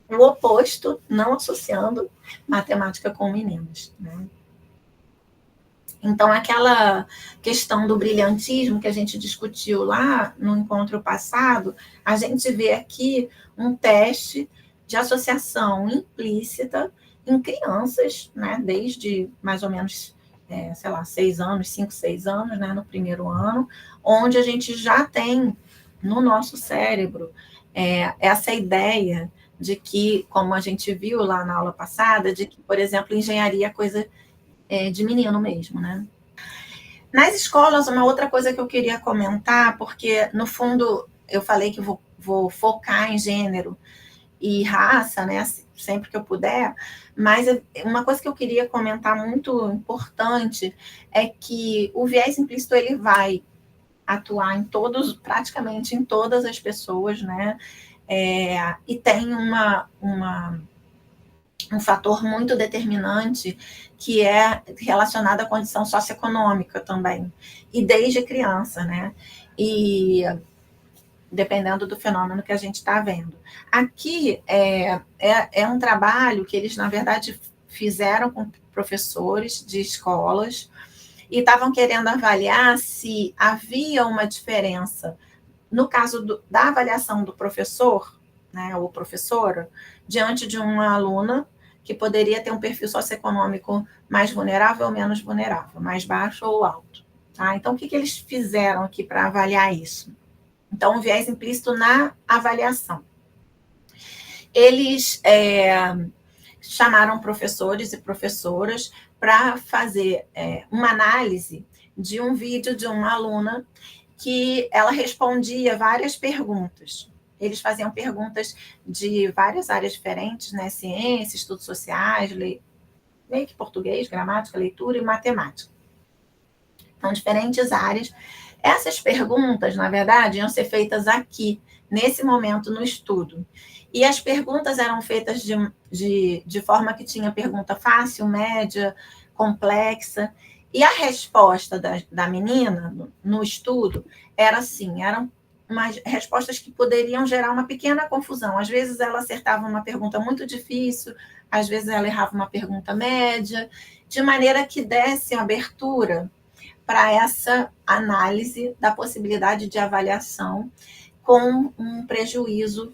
o oposto, não associando matemática com meninas, né? Então, aquela questão do brilhantismo que a gente discutiu lá no encontro passado, a gente vê aqui um teste de associação implícita em crianças, né, desde mais ou menos, 6 anos, 5, 6 anos, né, no 1º ano, onde a gente já tem no nosso cérebro essa ideia de que, como a gente viu lá na aula passada, de que, por exemplo, engenharia é coisa de menino mesmo, né? Nas escolas, uma outra coisa que eu queria comentar, porque, no fundo, eu falei que vou focar em gênero e raça, né, sempre que eu puder, mas uma coisa que eu queria comentar muito importante é que o viés implícito, ele vai atuar praticamente em todas as pessoas, né, e tem um fator muito determinante que é relacionado à condição socioeconômica também, e desde criança, né? E dependendo do fenômeno que a gente está vendo. Aqui é um trabalho que eles, na verdade, fizeram com professores de escolas e estavam querendo avaliar se havia uma diferença no caso da avaliação do professor, né, ou professora, diante de uma aluna que poderia ter um perfil socioeconômico mais vulnerável ou menos vulnerável, mais baixo ou alto. Tá? Então, o que eles fizeram aqui para avaliar isso? Então, um viés implícito na avaliação. Eles chamaram professores e professoras para fazer uma análise de um vídeo de uma aluna que ela respondia várias perguntas. Eles faziam perguntas de várias áreas diferentes, né? Ciência, estudos sociais, meio que português, gramática, leitura e matemática. Então, diferentes áreas. Essas perguntas, na verdade, iam ser feitas aqui, nesse momento, no estudo. E as perguntas eram feitas de forma que tinha pergunta fácil, média, complexa. E a resposta da menina, no estudo, era assim, eram umas respostas que poderiam gerar uma pequena confusão. Às vezes ela acertava uma pergunta muito difícil, às vezes ela errava uma pergunta média, de maneira que desse abertura para essa análise da possibilidade de avaliação com um prejuízo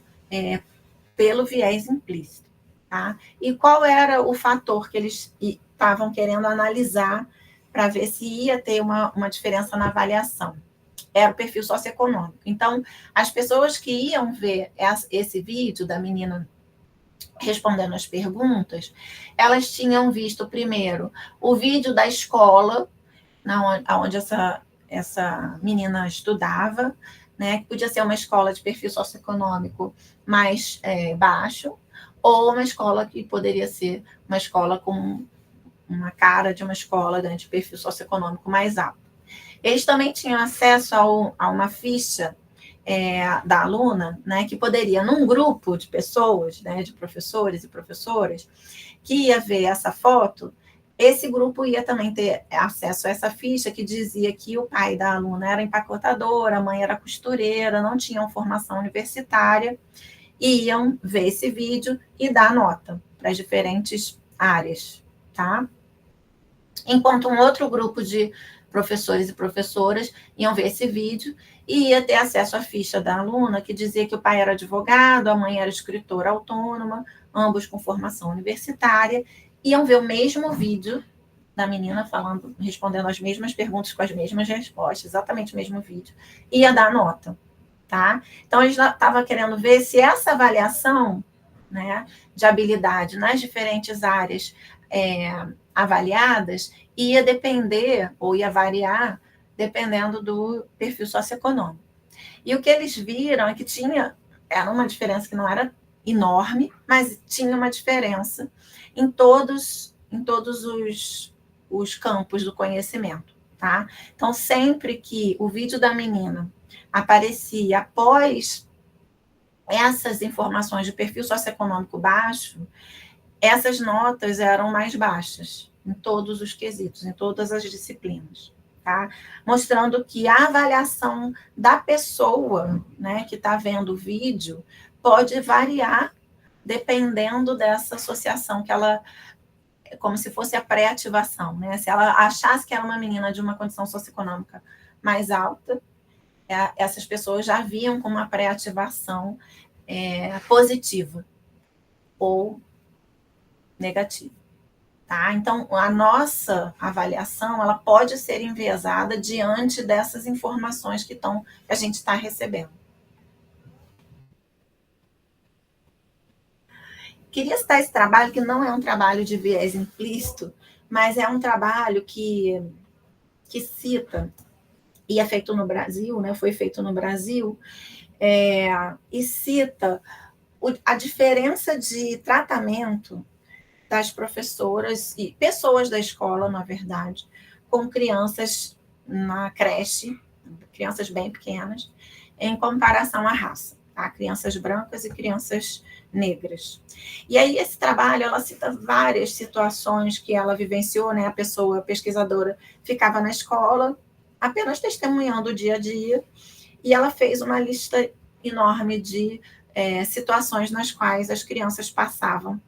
pelo viés implícito. Tá? E qual era o fator que eles estavam querendo analisar para ver se ia ter uma diferença na avaliação? Era o perfil socioeconômico. Então, as pessoas que iam ver esse vídeo da menina respondendo as perguntas, elas tinham visto primeiro o vídeo da escola, onde essa menina estudava, né, que podia ser uma escola de perfil socioeconômico mais baixo, ou uma escola que poderia ser uma escola com uma cara de uma escola, né, de perfil socioeconômico mais alto. Eles também tinham acesso a uma ficha da aluna, né, que poderia, num grupo de pessoas, né, de professores e professoras, que ia ver essa foto, esse grupo ia também ter acesso a essa ficha que dizia que o pai da aluna era empacotador, a mãe era costureira, não tinham formação universitária, e iam ver esse vídeo e dar nota para as diferentes áreas, tá? Enquanto um outro grupo de professores e professoras iam ver esse vídeo e ia ter acesso à ficha da aluna, que dizia que o pai era advogado, a mãe era escritora autônoma, ambos com formação universitária, iam ver o mesmo vídeo da menina respondendo as mesmas perguntas com as mesmas respostas, exatamente o mesmo vídeo, e ia dar nota, tá? Então, a gente estava querendo ver se essa avaliação, né, de habilidade nas diferentes áreas avaliadas ia depender ou ia variar dependendo do perfil socioeconômico. E o que eles viram é que era uma diferença que não era enorme, mas tinha uma diferença em todos os campos do conhecimento, tá? Então, sempre que o vídeo da menina aparecia após essas informações de perfil socioeconômico baixo, essas notas eram mais baixas em todos os quesitos, em todas as disciplinas, tá? Mostrando que a avaliação da pessoa, né, que está vendo o vídeo pode variar dependendo dessa associação que ela, como se fosse a pré-ativação, né? Se ela achasse que era uma menina de uma condição socioeconômica mais alta, essas pessoas já viam com uma pré-ativação positiva ou negativa. Tá? Então, a nossa avaliação ela pode ser enviesada diante dessas informações que a gente está recebendo. Queria citar esse trabalho, que não é um trabalho de viés implícito, mas é um trabalho que cita, e é feito no Brasil, né? Foi feito no Brasil, e cita a diferença de tratamento das professoras e pessoas da escola, na verdade, com crianças na creche, crianças bem pequenas, em comparação à raça, tá? Crianças brancas e crianças negras. E aí, esse trabalho, ela cita várias situações que ela vivenciou, né? A pessoa, a pesquisadora, ficava na escola, apenas testemunhando o dia a dia, e ela fez uma lista enorme de situações nas quais as crianças passavam,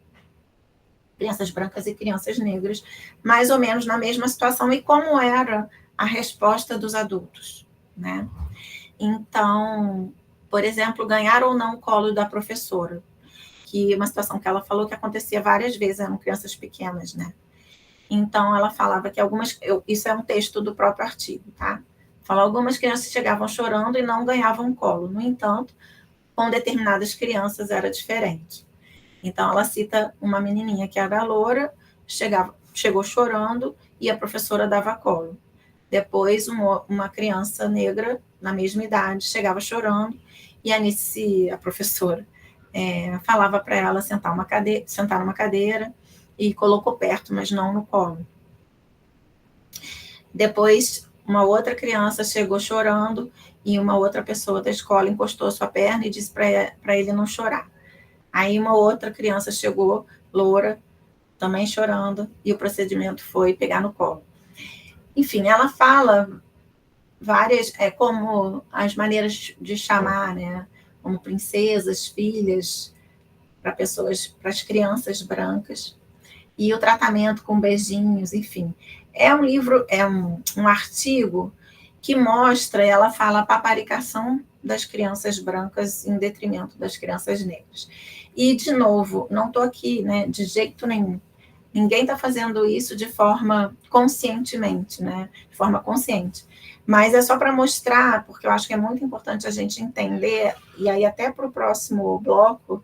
crianças brancas e crianças negras, mais ou menos na mesma situação, e como era a resposta dos adultos, né? Então, por exemplo, ganhar ou não o colo da professora, que é uma situação que ela falou que acontecia várias vezes, eram crianças pequenas, né? Então, ela falava que isso é um texto do próprio artigo, tá? Fala, algumas crianças chegavam chorando e não ganhavam colo. No entanto, com determinadas crianças era diferente. Então, ela cita uma menininha que era loura, chegou chorando e a professora dava colo. Depois, uma criança negra, na mesma idade, chegava chorando e a professora falava para ela sentar numa cadeira e colocou perto, mas não no colo. Depois, uma outra criança chegou chorando e uma outra pessoa da escola encostou sua perna e disse para ele não chorar. Aí uma outra criança chegou, loura, também chorando, e o procedimento foi pegar no colo. Enfim, ela fala várias, como as maneiras de chamar, né? Como princesas, filhas, para as crianças brancas, e o tratamento com beijinhos, enfim. É um livro, um artigo que mostra, ela fala a paparicação das crianças brancas em detrimento das crianças negras. E, de novo, não estou aqui, né, de jeito nenhum. Ninguém está fazendo isso de forma conscientemente, né, de forma consciente. Mas é só para mostrar, porque eu acho que é muito importante a gente entender, e aí até para o próximo bloco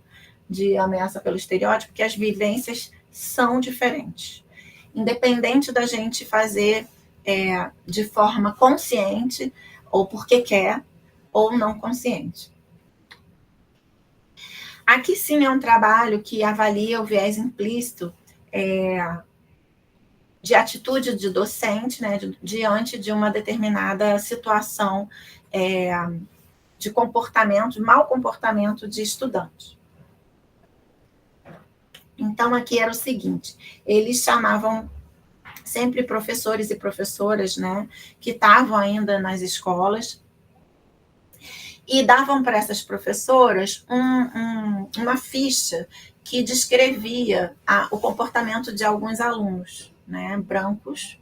de ameaça pelo estereótipo, que as vivências são diferentes. Independente da gente fazer de forma consciente, ou porque quer, ou não consciente. Aqui sim é um trabalho que avalia o viés implícito de atitude de docente, né, diante de uma determinada situação de comportamento, de mau comportamento de estudante. Então, aqui era o seguinte, eles chamavam sempre professores e professoras, né, que estavam ainda nas escolas, e davam para essas professoras uma ficha que descrevia o comportamento de alguns alunos, né, brancos,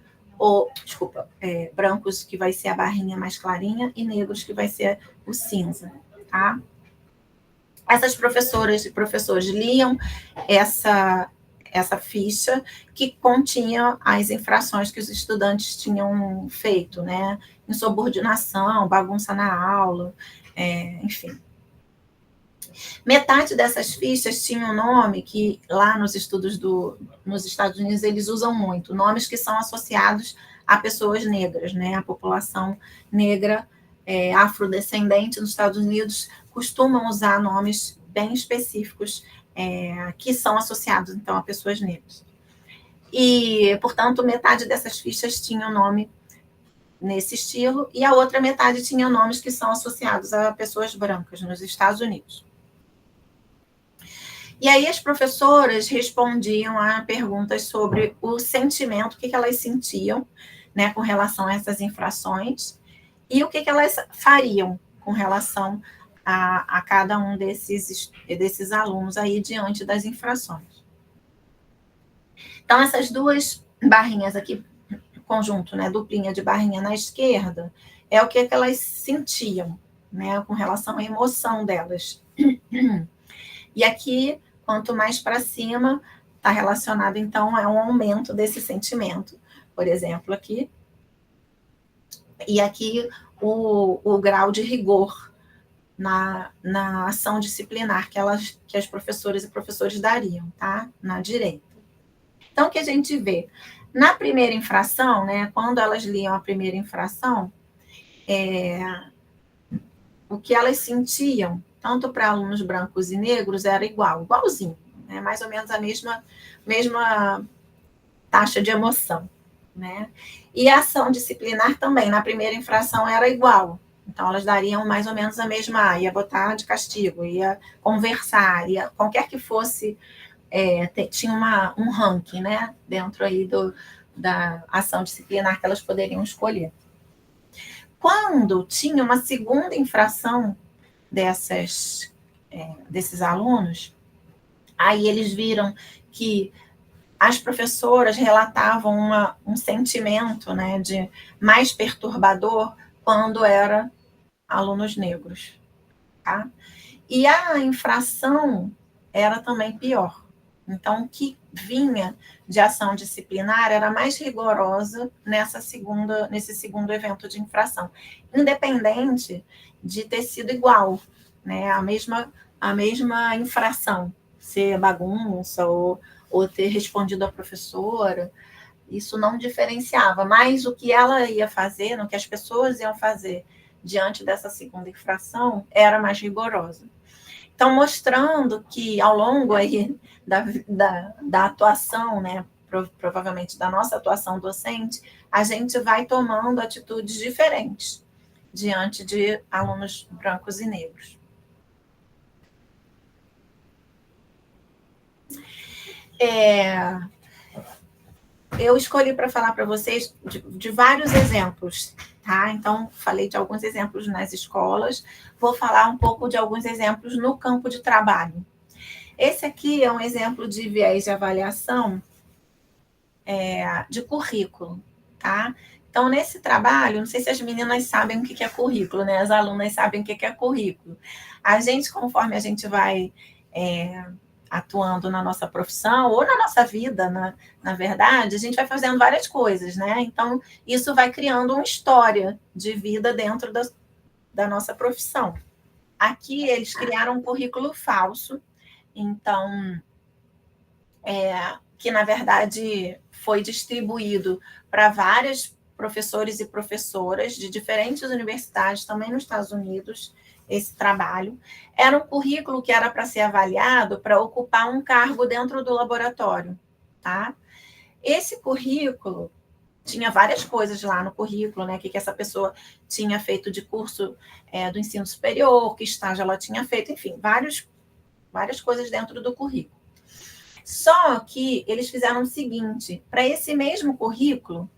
brancos que vai ser a barrinha mais clarinha e negros que vai ser o cinza, tá? Essas professoras e professores liam essa ficha que continha as infrações que os estudantes tinham feito, né? Insubordinação, bagunça na aula, enfim. Metade dessas fichas tinha um nome que lá nos estudos nos Estados Unidos eles usam muito, nomes que são associados a pessoas negras, né? A população negra afrodescendente nos Estados Unidos costumam usar nomes bem específicos que são associados, então, a pessoas negras. E, portanto, metade dessas fichas tinha um nome nesse estilo, e a outra metade tinha nomes que são associados a pessoas brancas nos Estados Unidos. E aí as professoras respondiam a perguntas sobre o sentimento, o que elas sentiam, né, com relação a essas infrações, e o que elas fariam com relação a cada um desses alunos aí diante das infrações. Então, essas duas barrinhas aqui, conjunto, né, duplinha de barrinha na esquerda, é o que elas sentiam, né, com relação à emoção delas. E aqui, quanto mais para cima, está relacionado, então, a um aumento desse sentimento. Por exemplo, aqui. E aqui, o grau de rigor na ação disciplinar que as professoras e professores dariam, tá? Na direita. Então, o que a gente vê? Na primeira infração, né, quando elas liam a primeira infração, o que elas sentiam, tanto para alunos brancos e negros, era igualzinho, né, mais ou menos a mesma taxa de emoção, né? E a ação disciplinar também, na primeira infração era igual, então elas dariam mais ou menos a mesma, ia botar de castigo, ia conversar, qualquer que fosse, tinha um ranking, né, dentro aí da ação disciplinar que elas poderiam escolher. Quando tinha uma segunda infração desses alunos, aí eles viram que as professoras relatavam um sentimento, né, de mais perturbador quando era alunos negros, tá? E a infração era também pior. Então, o que vinha de ação disciplinar era mais rigorosa nesse segundo evento de infração, independente de ter sido igual, né? A mesma infração, ser bagunça ou ter respondido à professora, isso não diferenciava. Mas o que ela ia fazer, o que as pessoas iam fazer diante dessa segunda infração, era mais rigorosa. Então, mostrando que ao longo aí da atuação, né, provavelmente da nossa atuação docente, a gente vai tomando atitudes diferentes diante de alunos brancos e negros. Eu escolhi para falar para vocês de vários exemplos, tá? Então, falei de alguns exemplos nas escolas, vou falar um pouco de alguns exemplos no campo de trabalho. Esse aqui é um exemplo de viés de avaliação de currículo, tá? Então, nesse trabalho, não sei se as meninas sabem o que é currículo, né? As alunas sabem o que é currículo. A gente, conforme a gente vai atuando na nossa profissão ou na nossa vida, na verdade, a gente vai fazendo várias coisas, né? Então, isso vai criando uma história de vida dentro da nossa profissão. Aqui, eles criaram um currículo falso, então, que, na verdade, foi distribuído para vários professores e professoras de diferentes universidades, também nos Estados Unidos, esse trabalho. Era um currículo que era para ser avaliado para ocupar um cargo dentro do laboratório, tá? Esse currículo tinha várias coisas lá no currículo, né? Que essa pessoa tinha feito de curso do ensino superior, que estágio ela tinha feito, enfim, várias coisas dentro do currículo. Só que eles fizeram o seguinte: para esse mesmo currículo,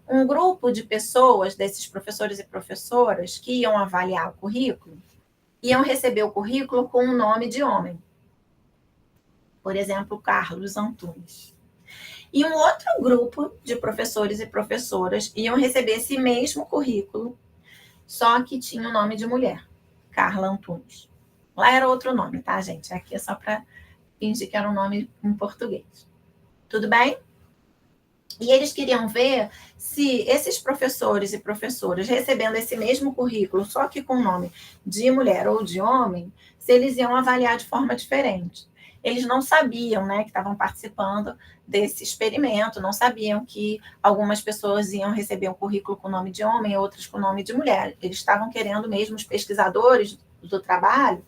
um grupo de pessoas, desses professores e professoras, que iam avaliar o currículo, iam receber o currículo com um nome de homem. Por exemplo, Carlos Antunes. E um outro grupo de professores e professoras iam receber esse mesmo currículo, só que tinha o nome de mulher, Carla Antunes. Lá era outro nome, tá, gente? Aqui é só para fingir que era um nome em português. Tudo bem? E eles queriam ver se esses professores e professoras, recebendo esse mesmo currículo, só que com nome de mulher ou de homem, se eles iam avaliar de forma diferente. Eles não sabiam, né, que estavam participando desse experimento, não sabiam que algumas pessoas iam receber um currículo com nome de homem, outras com nome de mulher. Eles estavam querendo mesmo, os pesquisadores do trabalho,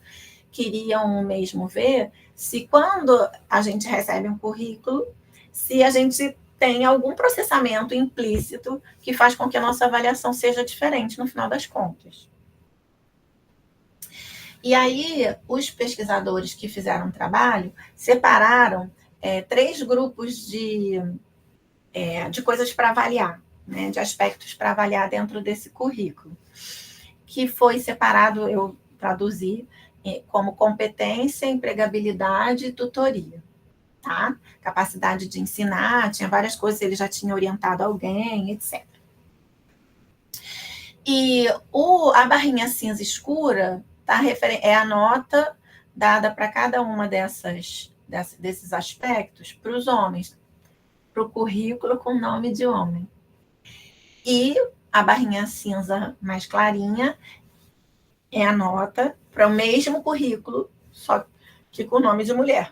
queriam mesmo ver se quando a gente recebe um currículo, se a gente tem algum processamento implícito que faz com que a nossa avaliação seja diferente no final das contas. E aí, os pesquisadores que fizeram o trabalho separaram 3 grupos de coisas para avaliar, né, de aspectos para avaliar dentro desse currículo, que foi separado, eu traduzi, como competência, empregabilidade e tutoria. Tá? Capacidade de ensinar, tinha várias coisas, ele já tinha orientado alguém, etc. E a barrinha cinza escura é a nota dada para cada uma desses aspectos para os homens, para o currículo com nome de homem. E a barrinha cinza mais clarinha é a nota para o mesmo currículo, só que com nome de mulher.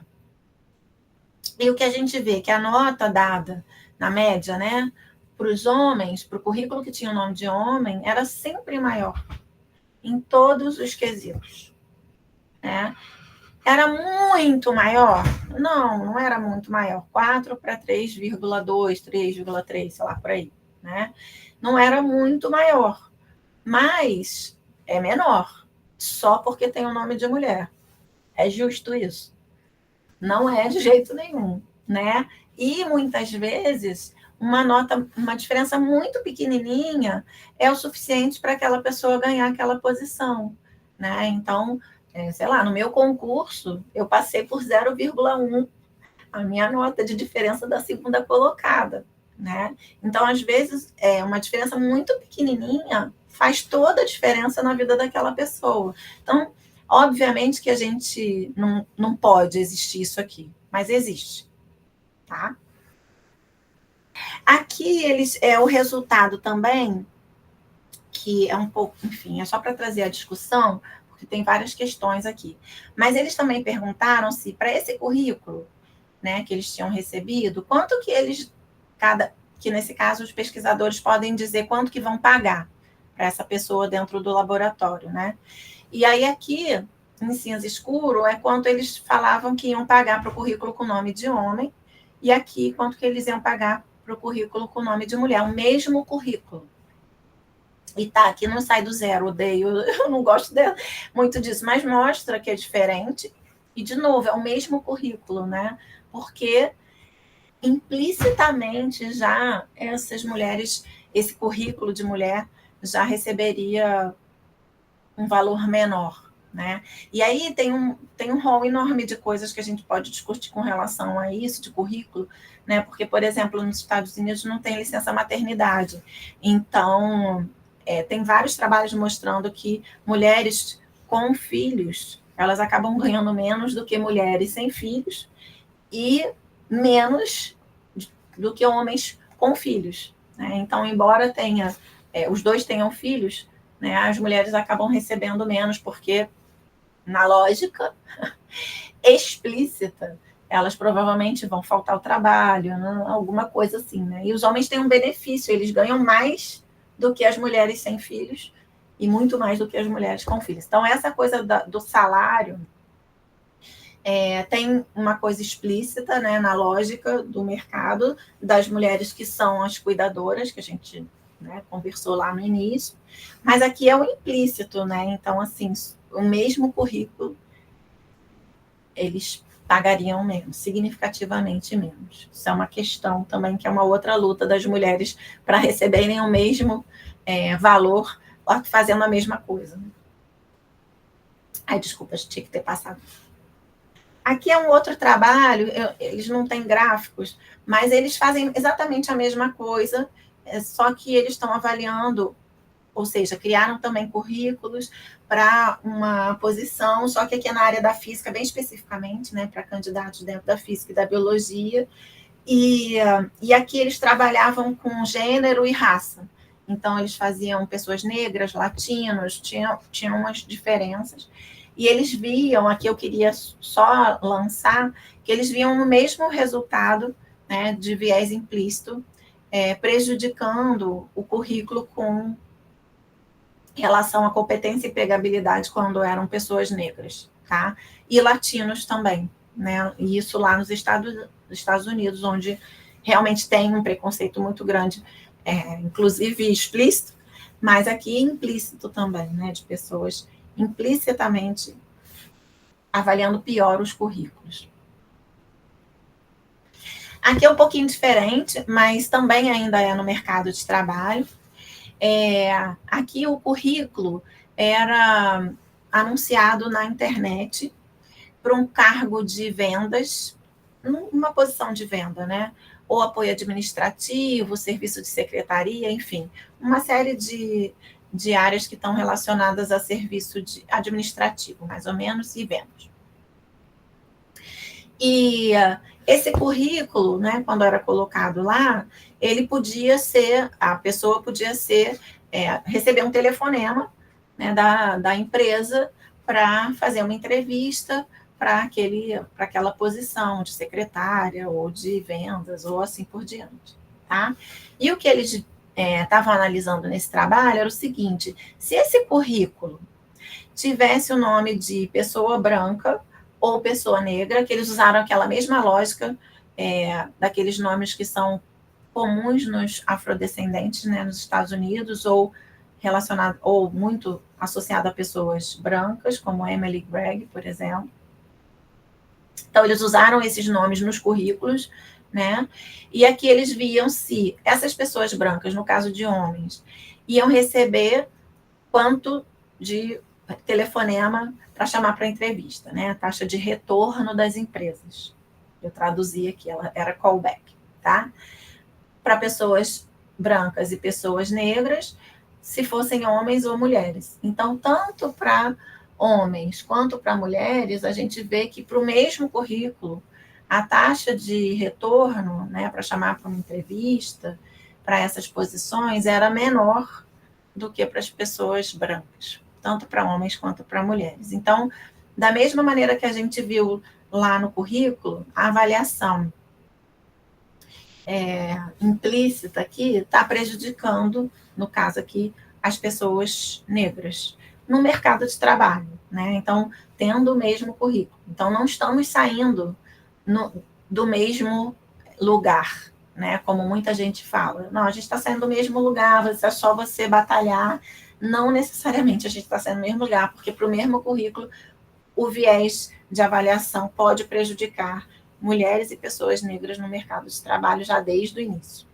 E o que a gente vê que a nota dada na média, né, para os homens, para o currículo que tinha o nome de homem, era sempre maior em todos os quesitos, né? Era muito maior? Não era muito maior. 4 para 3,2, 3,3, sei lá, por aí, né? Não era muito maior, mas é menor, só porque tem o nome de mulher. É justo isso? Não é de jeito nenhum, né? E muitas vezes uma diferença muito pequenininha é o suficiente para aquela pessoa ganhar aquela posição, né? Então, sei lá, no meu concurso, eu passei por 0,1 a minha nota de diferença da segunda colocada, né? Então, às vezes, uma diferença muito pequenininha faz toda a diferença na vida daquela pessoa. Então, obviamente que a gente não pode existir isso aqui, mas existe, tá? Aqui o resultado também, que é um pouco, enfim, é só para trazer a discussão, porque tem várias questões aqui. Mas eles também perguntaram se para esse currículo, né, que eles tinham recebido, quanto que que nesse caso os pesquisadores podem dizer quanto que vão pagar para essa pessoa dentro do laboratório, né? E aí aqui, em cinza escuro, é quanto eles falavam que iam pagar para o currículo com nome de homem e aqui quanto que eles iam pagar para o currículo com o nome de mulher, o mesmo currículo. E tá, aqui não sai do zero, odeio, eu não gosto muito disso, mas mostra que é diferente, e de novo, é o mesmo currículo, né? Porque implicitamente já essas mulheres, esse currículo de mulher já receberia um valor menor, né? E aí tem um rol enorme de coisas que a gente pode discutir com relação a isso, de currículo, né? Porque, por exemplo, nos Estados Unidos não tem licença maternidade. Então, tem vários trabalhos mostrando que mulheres com filhos, elas acabam ganhando menos do que mulheres sem filhos e menos do que homens com filhos, né? Então, embora os dois tenham filhos, né, as mulheres acabam recebendo menos, porque, na lógica explícita, elas provavelmente vão faltar ao trabalho, né, alguma coisa assim, né? E os homens têm um benefício, eles ganham mais do que as mulheres sem filhos e muito mais do que as mulheres com filhos. Então, essa coisa do salário tem uma coisa explícita, né, na lógica do mercado, das mulheres que são as cuidadoras, que a gente, né, conversou lá no início, mas aqui é o implícito, né? Então, assim, o mesmo currículo, eles pagariam menos, significativamente menos. Isso é uma questão também, que é uma outra luta das mulheres para receberem o mesmo valor, fazendo a mesma coisa. Ai, desculpa, tinha que ter passado. Aqui é um outro trabalho, eles não têm gráficos, mas eles fazem exatamente a mesma coisa, só que eles estão avaliando, ou seja, criaram também currículos para uma posição, só que aqui é na área da física, bem especificamente, né, para candidatos dentro da física e da biologia, e aqui eles trabalhavam com gênero e raça. Então, eles faziam pessoas negras, latinos, tinham umas diferenças. E eles viam, aqui eu queria só lançar, que eles viam o mesmo resultado, né, de viés implícito, prejudicando o currículo com relação à competência e empregabilidade quando eram pessoas negras, tá? E latinos também, né? E isso lá nos Estados Unidos, onde realmente tem um preconceito muito grande, inclusive explícito, mas aqui implícito também, né? De pessoas implicitamente avaliando pior os currículos. Aqui é um pouquinho diferente, mas também ainda é no mercado de trabalho. Aqui o currículo era anunciado na internet para um cargo de vendas, numa posição de venda, né? Ou apoio administrativo, serviço de secretaria, enfim, uma série de áreas que estão relacionadas a serviço administrativo, mais ou menos, e vendas. E esse currículo, né, quando era colocado lá, a pessoa podia receber um telefonema, né, da empresa para fazer uma entrevista para aquela posição de secretária ou de vendas ou assim por diante, tá? E o que eles estavam analisando nesse trabalho era o seguinte: se esse currículo tivesse o nome de pessoa branca ou pessoa negra, que eles usaram aquela mesma lógica daqueles nomes que são comuns nos afrodescendentes, né, nos Estados Unidos, ou relacionado ou muito associado a pessoas brancas, como Emily Gregg, por exemplo. Então, eles usaram esses nomes nos currículos, né? E aqui eles viam se essas pessoas brancas, no caso de homens, iam receber quanto de telefonema para chamar para entrevista, né? A taxa de retorno das empresas. Eu traduzi aqui, ela era callback, tá? Para pessoas brancas e pessoas negras, se fossem homens ou mulheres. Então, tanto para homens quanto para mulheres, a gente vê que para o mesmo currículo, a taxa de retorno, né, para chamar para uma entrevista, para essas posições, era menor do que para as pessoas brancas, tanto para homens quanto para mulheres. Então, da mesma maneira que a gente viu lá no currículo, a avaliação implícita aqui está prejudicando, no caso aqui, as pessoas negras no mercado de trabalho, né? Então, tendo o mesmo currículo. Então, não estamos saindo do mesmo lugar, né? Como muita gente fala. Não, a gente está saindo do mesmo lugar, é só você batalhar. Não necessariamente a gente está saindo do mesmo lugar, porque para o mesmo currículo, o viés de avaliação pode prejudicar mulheres e pessoas negras no mercado de trabalho já desde o início.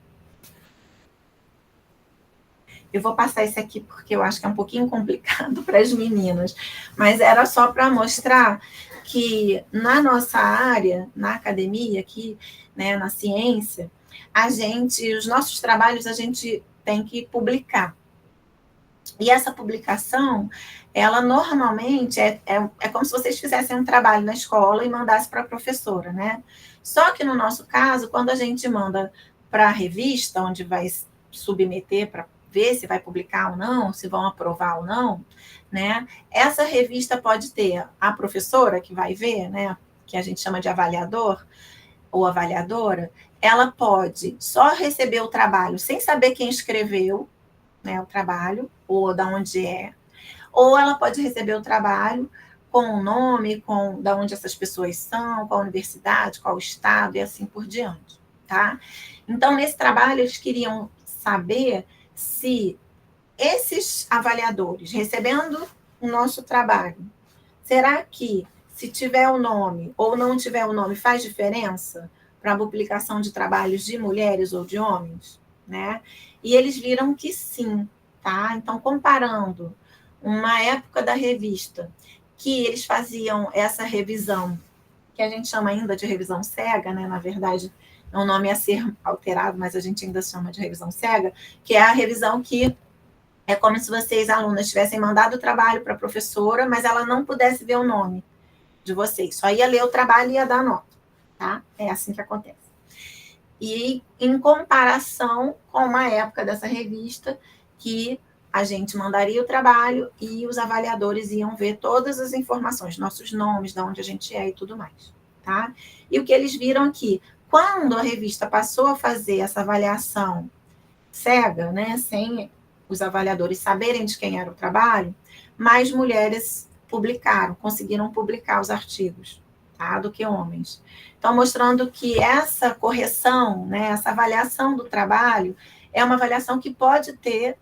Eu vou passar esse aqui porque eu acho que é um pouquinho complicado para as meninas, mas era só para mostrar que na nossa área, na academia aqui, né, na ciência, os nossos trabalhos a gente tem que publicar. E essa publicação, ela normalmente é como se vocês fizessem um trabalho na escola e mandassem para a professora, né? Só que no nosso caso, quando a gente manda para a revista, onde vai submeter para ver se vai publicar ou não, se vão aprovar ou não, né? Essa revista pode ter a professora que vai ver, né? Que a gente chama de avaliador ou avaliadora, ela pode só receber o trabalho sem saber quem escreveu, né, o trabalho, ou da onde é, ou ela pode receber o trabalho com o nome, com da onde essas pessoas são, qual a universidade, qual o estado, e assim por diante, tá? Então, nesse trabalho, eles queriam saber se esses avaliadores, recebendo o nosso trabalho, será que, se tiver o nome ou não tiver o nome, faz diferença para a publicação de trabalhos de mulheres ou de homens, né? E eles viram que sim, tá? Então, comparando uma época da revista que eles faziam essa revisão, que a gente chama ainda de revisão cega, né? Na verdade, é um nome a ser alterado, mas a gente ainda chama de revisão cega, que é a revisão que é como se vocês, alunas, tivessem mandado o trabalho para a professora, mas ela não pudesse ver o nome de vocês. Só ia ler o trabalho e ia dar nota, tá? É assim que acontece. E em comparação com uma época dessa revista que a gente mandaria o trabalho e os avaliadores iam ver todas as informações, nossos nomes, de onde a gente é e tudo mais, tá? E o que eles viram aqui, quando a revista passou a fazer essa avaliação cega, né, sem os avaliadores saberem de quem era o trabalho, mais mulheres conseguiram publicar os artigos, tá, do que homens. Então, mostrando que essa correção, né, essa avaliação do trabalho, é uma avaliação que pode ter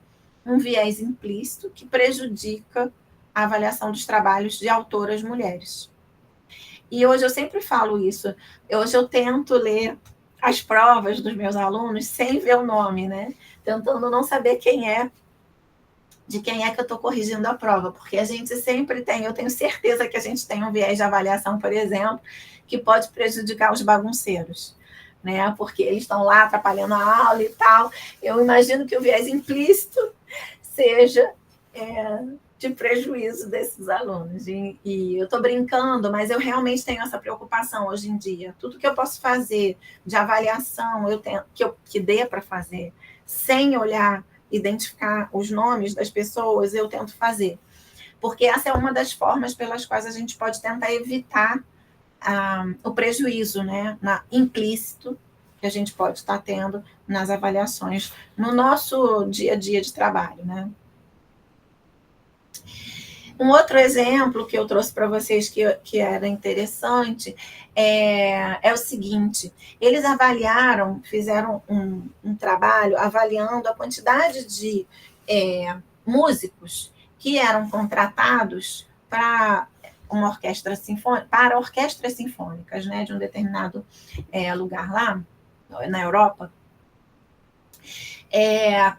um viés implícito que prejudica a avaliação dos trabalhos de autoras mulheres. E hoje eu sempre falo isso, hoje eu tento ler as provas dos meus alunos sem ver o nome, né? Tentando não saber de quem é que eu estou corrigindo a prova, porque a gente sempre tem, eu tenho certeza que a gente tem um viés de avaliação, por exemplo, que pode prejudicar os bagunceiros, né? Porque eles estão lá atrapalhando a aula e tal. Eu imagino que o viés implícito seja de prejuízo desses alunos. E eu estou brincando, mas eu realmente tenho essa preocupação hoje em dia. Tudo que eu posso fazer de avaliação, que dê para fazer, sem olhar, identificar os nomes das pessoas, eu tento fazer. Porque essa é uma das formas pelas quais a gente pode tentar evitar o prejuízo, né, implícito que a gente pode estar tendo nas avaliações no nosso dia a dia de trabalho, né? Um outro exemplo que eu trouxe para vocês que era interessante é o seguinte: eles fizeram um trabalho avaliando a quantidade de músicos que eram contratados para uma orquestra sinfônica, para orquestras sinfônicas, né, de um determinado lugar lá na Europa.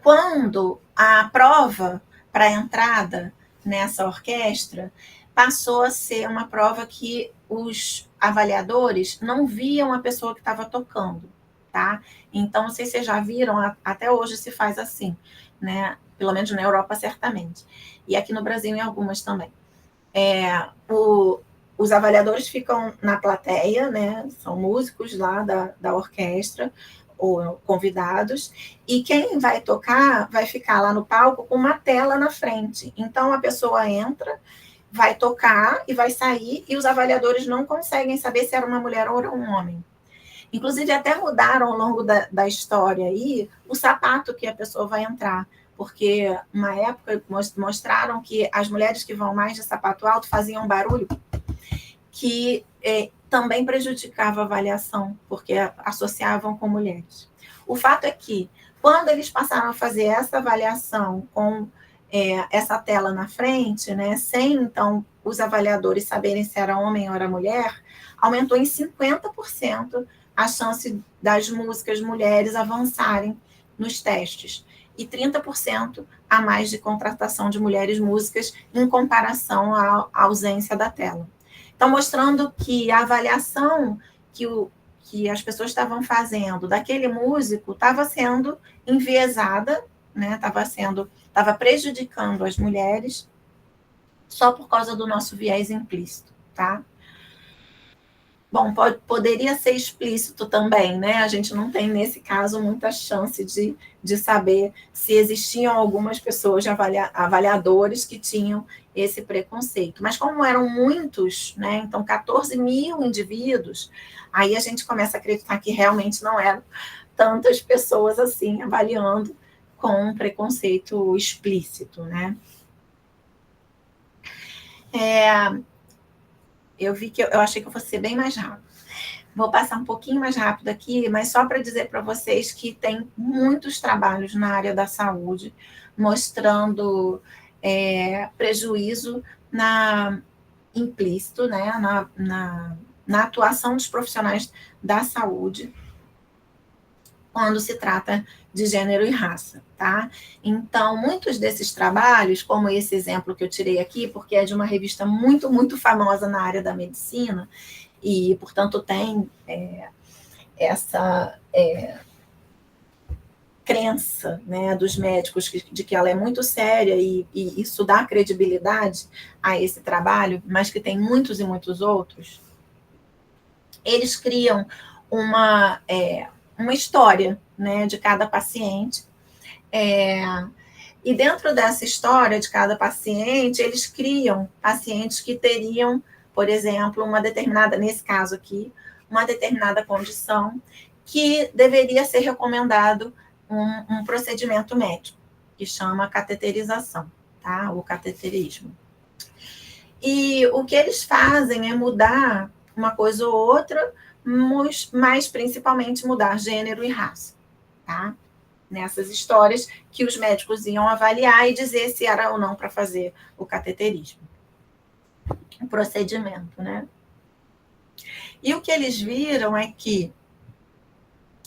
Quando a prova para a entrada nessa orquestra passou a ser uma prova que os avaliadores não viam a pessoa que estava tocando, tá? Então, não sei se vocês já viram, até hoje se faz assim, né? Pelo menos na Europa, certamente. E aqui no Brasil, em algumas também. Os avaliadores ficam na plateia, né? São músicos lá da orquestra, ou convidados, e quem vai tocar vai ficar lá no palco com uma tela na frente. Então, a pessoa entra, vai tocar e vai sair, e os avaliadores não conseguem saber se era uma mulher ou era um homem. Inclusive, até mudaram ao longo da história aí o sapato que a pessoa vai entrar, porque uma época mostraram que as mulheres que vão mais de sapato alto faziam um barulho que também prejudicava a avaliação, porque associavam com mulheres. O fato é que, quando eles passaram a fazer essa avaliação com essa tela na frente, né, sem, então, os avaliadores saberem se era homem ou era mulher, aumentou em 50% a chance das músicas mulheres avançarem nos testes, e 30% a mais de contratação de mulheres músicas em comparação à ausência da tela. Então, mostrando que a avaliação que as pessoas estavam fazendo daquele músico estava sendo enviesada, né? Estava prejudicando as mulheres só por causa do nosso viés implícito, tá? Bom, poderia ser explícito também, né? A gente não tem, nesse caso, muita chance de saber se existiam algumas pessoas, avaliadores, que tinham esse preconceito. Mas como eram muitos, né? Então, 14 mil indivíduos, aí a gente começa a acreditar que realmente não eram tantas pessoas assim avaliando com um preconceito explícito, né? Eu vi que eu achei que eu fosse ser bem mais rápido. Vou passar um pouquinho mais rápido aqui, mas só para dizer para vocês que tem muitos trabalhos na área da saúde mostrando prejuízo implícito, né, na atuação dos profissionais da saúde quando se trata de gênero e raça, tá? Então, muitos desses trabalhos, como esse exemplo que eu tirei aqui, porque é de uma revista muito, muito famosa na área da medicina, e, portanto, tem essa crença, né, dos médicos de que ela é muito séria, e isso dá credibilidade a esse trabalho, mas que tem muitos e muitos outros. Eles criam uma história, né, de cada paciente, e dentro dessa história de cada paciente, eles criam pacientes que teriam, por exemplo, uma determinada, nesse caso aqui, uma determinada condição que deveria ser recomendado um procedimento médico, que chama cateterização, tá? O cateterismo. E o que eles fazem é mudar uma coisa ou outra, mas principalmente mudar gênero e raça, tá? Nessas histórias que os médicos iam avaliar e dizer se era ou não para fazer o cateterismo, o procedimento, né? E o que eles viram é que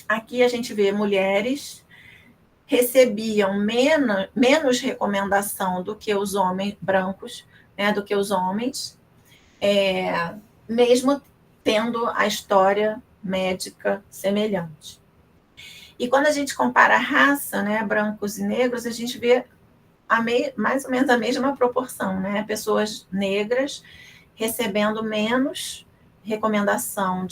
aqui a gente vê mulheres recebiam menos recomendação do que os homens brancos, né, do que os homens, mesmo tendo a história médica semelhante. E quando a gente compara a raça, né, brancos e negros, a gente vê mais ou menos a mesma proporção, né? Pessoas negras recebendo menos recomendação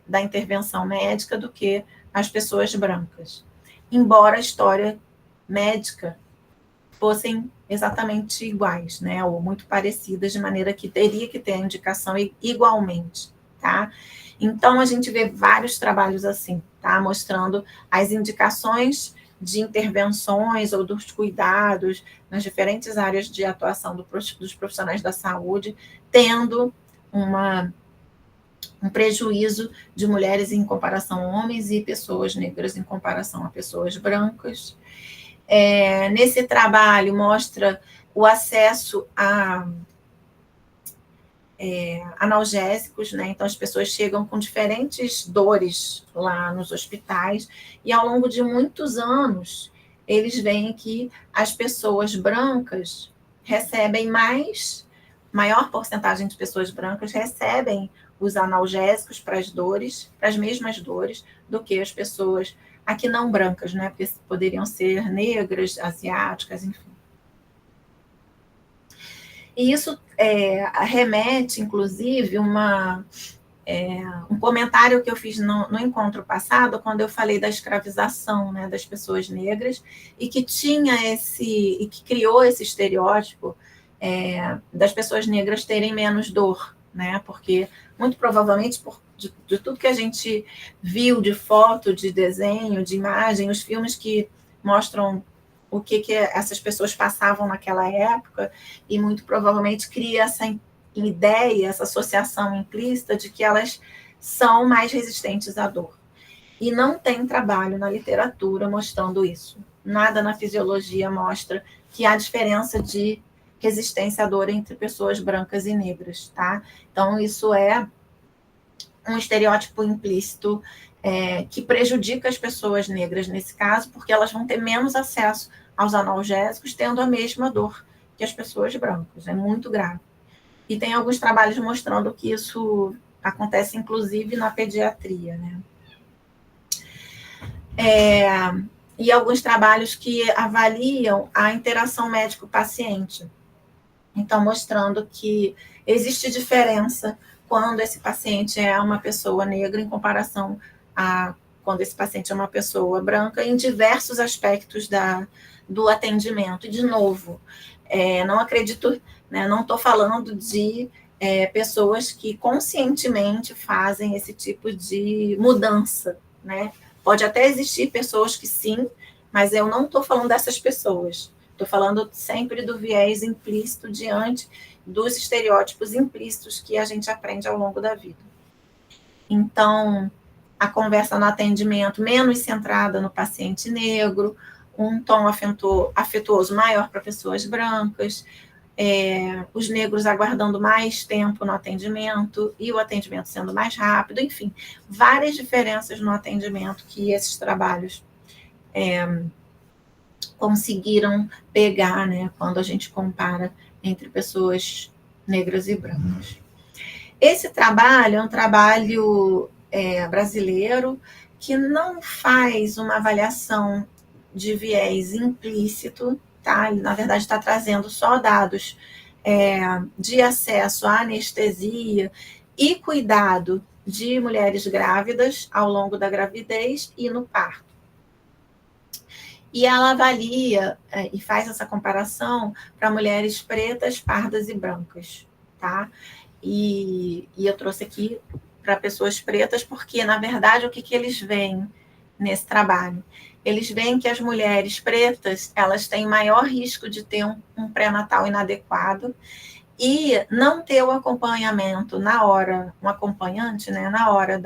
da intervenção médica do que as pessoas brancas, embora a história médica fossem exatamente iguais, né, ou muito parecidas, de maneira que teria que ter a indicação igualmente, tá? Então, a gente vê vários trabalhos assim, tá? Mostrando as indicações de intervenções ou dos cuidados nas diferentes áreas de atuação dos profissionais da saúde, tendo um prejuízo de mulheres em comparação a homens e pessoas negras em comparação a pessoas brancas. Nesse trabalho mostra o acesso a analgésicos, né? Então as pessoas chegam com diferentes dores lá nos hospitais, e ao longo de muitos anos eles veem que as pessoas brancas recebem maior porcentagem de pessoas brancas recebem os analgésicos para as dores, para as mesmas dores, do que as pessoas aqui não brancas, né? Porque poderiam ser negras, asiáticas, enfim. E isso remete, inclusive, um comentário que eu fiz no encontro passado, quando eu falei da escravização, né, das pessoas negras, e que e que criou esse estereótipo das pessoas negras terem menos dor, né? Porque, muito provavelmente, de tudo que a gente viu de foto, de desenho, de imagem, os filmes que mostram o que essas pessoas passavam naquela época, e muito provavelmente cria essa ideia, essa associação implícita de que elas são mais resistentes à dor. E não tem trabalho na literatura mostrando isso. Nada na fisiologia mostra que há diferença de resistência à dor entre pessoas brancas e negras, tá? Então, isso é um estereótipo implícito que prejudica as pessoas negras nesse caso, porque elas vão ter menos acesso aos analgésicos, tendo a mesma dor que as pessoas brancas. É muito grave. E tem alguns trabalhos mostrando que isso acontece, inclusive, na pediatria, né? E alguns trabalhos que avaliam a interação médico-paciente. Então, mostrando que existe diferença quando esse paciente é uma pessoa negra em comparação a quando esse paciente é uma pessoa branca, em diversos aspectos do atendimento. E, de novo, não acredito, né, não estou falando de pessoas que conscientemente fazem esse tipo de mudança, né? Pode até existir pessoas que sim, mas eu não estou falando dessas pessoas. Estou falando sempre do viés implícito diante dos estereótipos implícitos que a gente aprende ao longo da vida. Então, a conversa no atendimento menos centrada no paciente negro, um tom afetuoso maior para pessoas brancas, os negros aguardando mais tempo no atendimento e o atendimento sendo mais rápido, enfim, várias diferenças no atendimento que esses trabalhos conseguiram pegar, né, quando a gente compara entre pessoas negras e brancas. Esse trabalho é um trabalho brasileiro que não faz uma avaliação de viés implícito, tá? Ele, na verdade, está trazendo só dados de acesso à anestesia e cuidado de mulheres grávidas ao longo da gravidez e no parto. E ela avalia e faz essa comparação para mulheres pretas, pardas e brancas, tá? E eu trouxe aqui para pessoas pretas, porque, na verdade, o que eles veem nesse trabalho? Eles veem que as mulheres pretas, elas têm maior risco de ter um pré-natal inadequado e não ter o acompanhamento na hora, um acompanhante, né, na hora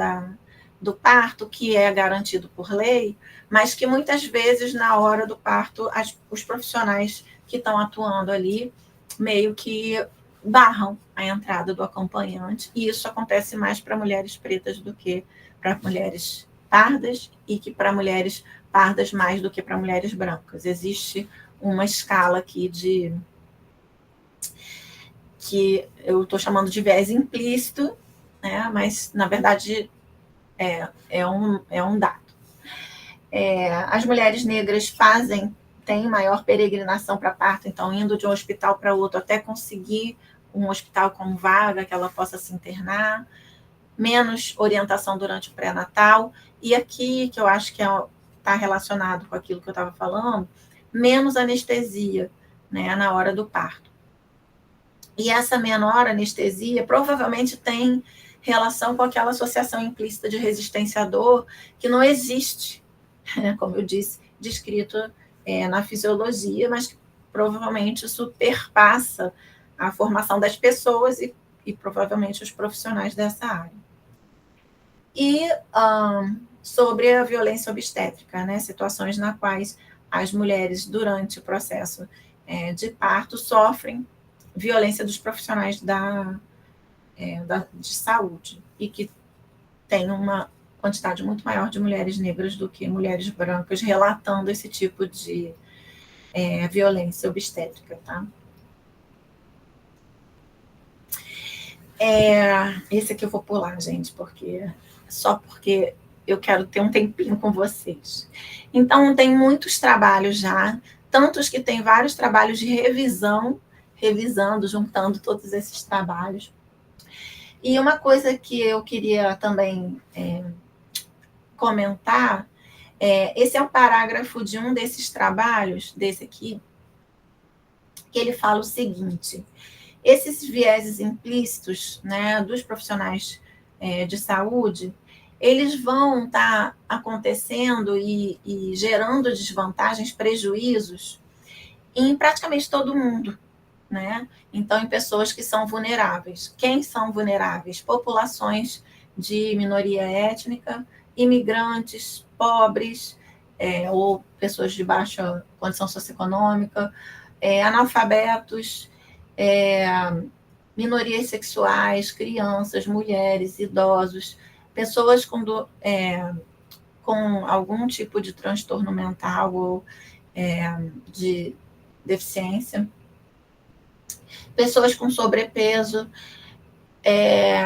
do parto, que é garantido por lei, mas que muitas vezes, na hora do parto, os profissionais que estão atuando ali meio que barram a entrada do acompanhante, e isso acontece mais para mulheres pretas do que para mulheres pardas, e que para mulheres pardas mais do que para mulheres brancas. Existe uma escala aqui que eu estou chamando de viés implícito, né? Mas, na verdade, é um dado. As mulheres negras têm maior peregrinação para parto, então, indo de um hospital para outro até conseguir um hospital com vaga, que ela possa se internar, menos orientação durante o pré-natal, e aqui, que eu acho que está relacionado com aquilo que eu estava falando, menos anestesia, né, na hora do parto. E essa menor anestesia provavelmente tem relação com aquela associação implícita de resistência à dor que não existe, né, como eu disse, descrito na fisiologia, mas que provavelmente isso perpassa a formação das pessoas e provavelmente os profissionais dessa área. E sobre a violência obstétrica, né, situações nas quais as mulheres, durante o processo de parto, sofrem violência dos profissionais de saúde, e que tem uma quantidade muito maior de mulheres negras do que mulheres brancas relatando esse tipo de violência obstétrica, tá? Esse aqui eu vou pular, gente, só porque eu quero ter um tempinho com vocês. Então, tem muitos trabalhos já, tantos que tem vários trabalhos de revisando, juntando todos esses trabalhos. E uma coisa que eu queria também comentar, esse é um parágrafo de um desses trabalhos, desse aqui, que ele fala o seguinte: esses vieses implícitos, né, dos profissionais de saúde, eles vão estar acontecendo e gerando desvantagens, prejuízos em praticamente todo mundo, né? Então, em pessoas que são vulneráveis. Quem são vulneráveis? Populações de minoria étnica, imigrantes, pobres, ou pessoas de baixa condição socioeconômica, analfabetos, minorias sexuais, crianças, mulheres, idosos, pessoas com algum tipo de transtorno mental ou de deficiência, pessoas com sobrepeso,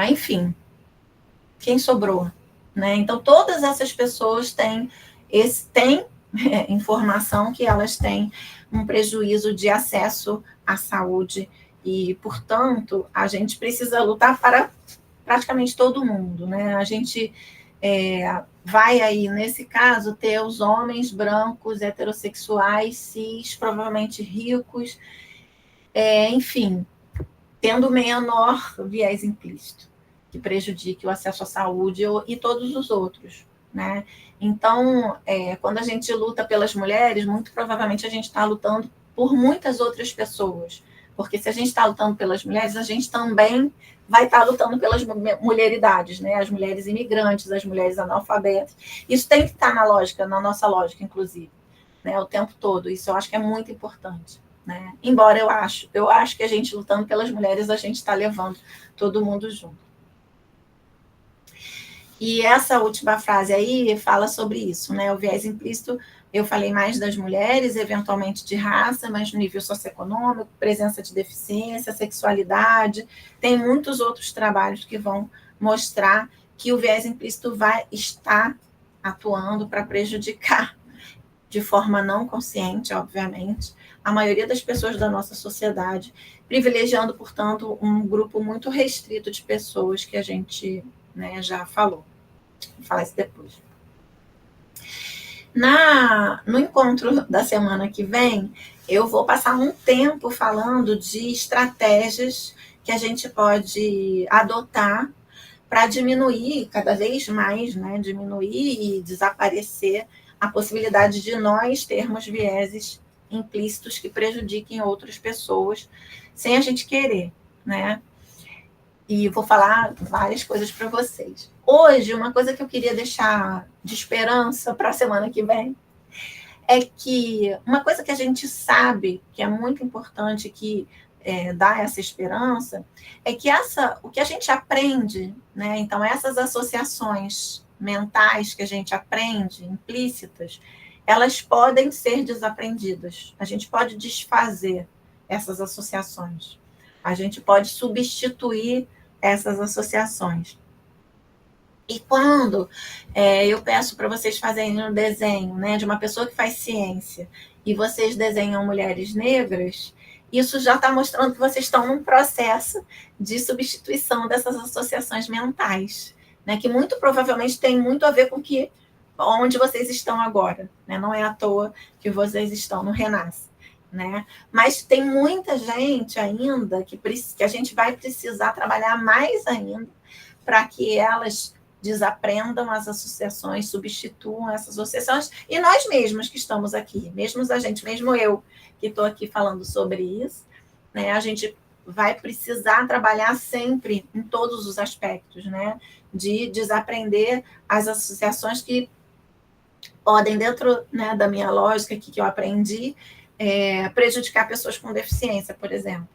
enfim, quem sobrou, né? Então, todas essas pessoas têm informação que elas têm um prejuízo de acesso à saúde e, portanto, a gente precisa lutar para praticamente todo mundo, né? A gente vai aí, nesse caso, ter os homens brancos, heterossexuais, cis, provavelmente ricos, enfim, tendo menor viés implícito, que prejudique o acesso à saúde e todos os outros, né? Então, quando a gente luta pelas mulheres, muito provavelmente a gente está lutando por muitas outras pessoas, porque se a gente está lutando pelas mulheres, a gente também vai estar lutando pelas mulheridades, né? As mulheres imigrantes, as mulheres analfabetas. Isso tem que estar na nossa lógica, inclusive, né? O tempo todo. Isso eu acho que é muito importante, né? Embora eu acho que a gente lutando pelas mulheres, a gente está levando todo mundo junto. E essa última frase aí fala sobre isso, né? O viés implícito, eu falei mais das mulheres, eventualmente de raça, mas no nível socioeconômico, presença de deficiência, sexualidade, tem muitos outros trabalhos que vão mostrar que o viés implícito vai estar atuando para prejudicar, de forma não consciente, obviamente, a maioria das pessoas da nossa sociedade, privilegiando, portanto, um grupo muito restrito de pessoas que a gente, né, já falou. Vou falar isso depois. No encontro da semana que vem, eu vou passar um tempo falando de estratégias que a gente pode adotar para diminuir cada vez mais, né, diminuir e desaparecer a possibilidade de nós termos vieses implícitos que prejudiquem outras pessoas sem a gente querer, né? E vou falar várias coisas para vocês. Hoje, uma coisa que eu queria deixar de esperança para a semana que vem é que uma coisa que a gente sabe que é muito importante, que dá essa esperança, é que o que a gente aprende, né? Então, essas associações mentais que a gente aprende, implícitas, elas podem ser desaprendidas. A gente pode desfazer essas associações. A gente pode substituir essas associações. E quando eu peço para vocês fazerem um desenho, né, de uma pessoa que faz ciência, e vocês desenham mulheres negras, isso já está mostrando que vocês estão num processo de substituição dessas associações mentais, né, que muito provavelmente tem muito a ver com onde vocês estão agora, né? Não é à toa que vocês estão no Renasce, né? Mas tem muita gente ainda que a gente vai precisar trabalhar mais ainda para que elas desaprendam as associações, substituam essas associações, e nós mesmos que estamos aqui, mesmo eu que estou aqui falando sobre isso, né, a gente vai precisar trabalhar sempre em todos os aspectos, né, de desaprender as associações que podem, dentro, né, da minha lógica aqui que eu aprendi, prejudicar pessoas com deficiência, por exemplo,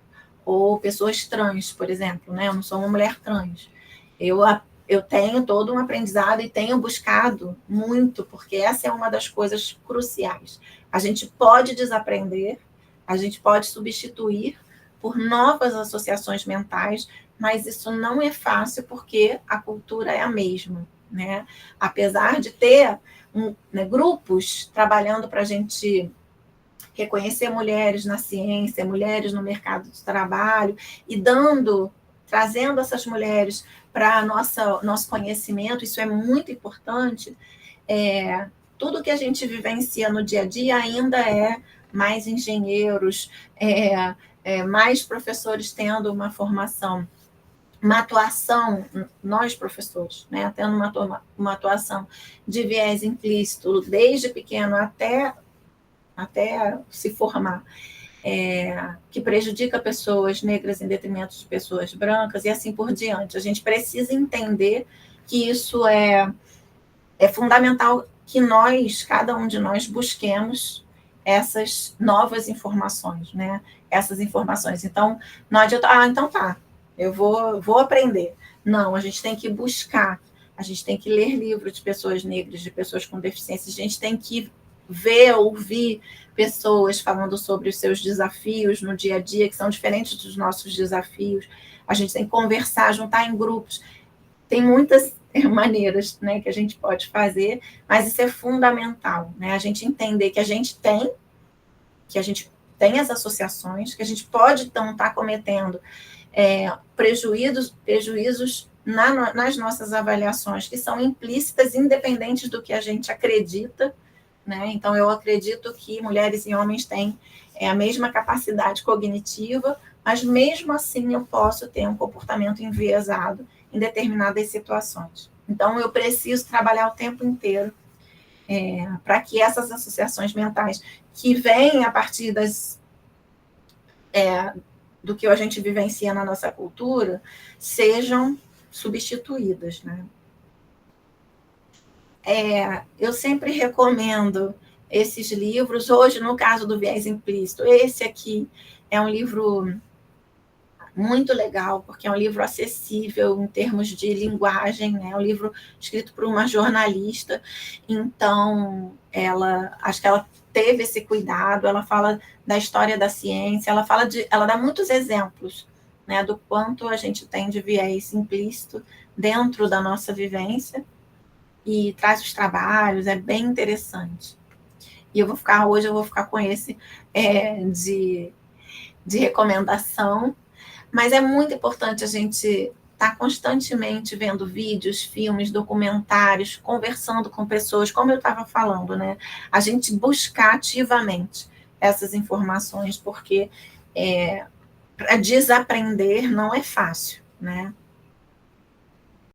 ou pessoas trans, por exemplo, né, eu não sou uma mulher trans, eu tenho todo um aprendizado e tenho buscado muito, porque essa é uma das coisas cruciais. A gente pode desaprender, a gente pode substituir por novas associações mentais, mas isso não é fácil porque a cultura é a mesma, né? Apesar de ter grupos trabalhando para a gente reconhecer mulheres na ciência, mulheres no mercado de trabalho e trazendo essas mulheres para nosso conhecimento, isso é muito importante. Tudo que a gente vivencia no dia a dia ainda é mais engenheiros, mais professores tendo uma formação, uma atuação, nós professores, né, tendo uma atuação de viés implícito desde pequeno até se formar. que prejudica pessoas negras em detrimento de pessoas brancas e assim por diante. A gente precisa entender que isso é fundamental que nós, cada um de nós, busquemos essas novas informações, né? Essas informações. Então, não adianta, então tá, eu vou aprender. Não, a gente tem que buscar, a gente tem que ler livros de pessoas negras, de pessoas com deficiência, a gente tem que ver, ouvir pessoas falando sobre os seus desafios no dia a dia, que são diferentes dos nossos desafios. A gente tem que conversar, juntar em grupos. Tem muitas maneiras, né, que a gente pode fazer, mas isso é fundamental, né? A gente entender que a gente tem as associações, que a gente pode então estar cometendo prejuízos nas nossas avaliações, que são implícitas, independentes do que a gente acredita, né? Então, eu acredito que mulheres e homens têm a mesma capacidade cognitiva, mas mesmo assim eu posso ter um comportamento enviesado em determinadas situações. Então, eu preciso trabalhar o tempo inteiro para que essas associações mentais que vêm a partir do que a gente vivencia na nossa cultura sejam substituídas, né? Eu sempre recomendo esses livros. Hoje, no caso do Viés Implícito, esse aqui é um livro muito legal, porque é um livro acessível em termos de linguagem, né? É um livro escrito por uma jornalista, então acho que ela teve esse cuidado, ela fala da história da ciência, ela dá muitos exemplos, né, do quanto a gente tem de viés implícito dentro da nossa vivência, e traz os trabalhos, é bem interessante. E hoje eu vou ficar com esse de recomendação, mas é muito importante a gente estar constantemente vendo vídeos, filmes, documentários, conversando com pessoas, como eu estava falando, né? A gente buscar ativamente essas informações, porque para desaprender não é fácil, né?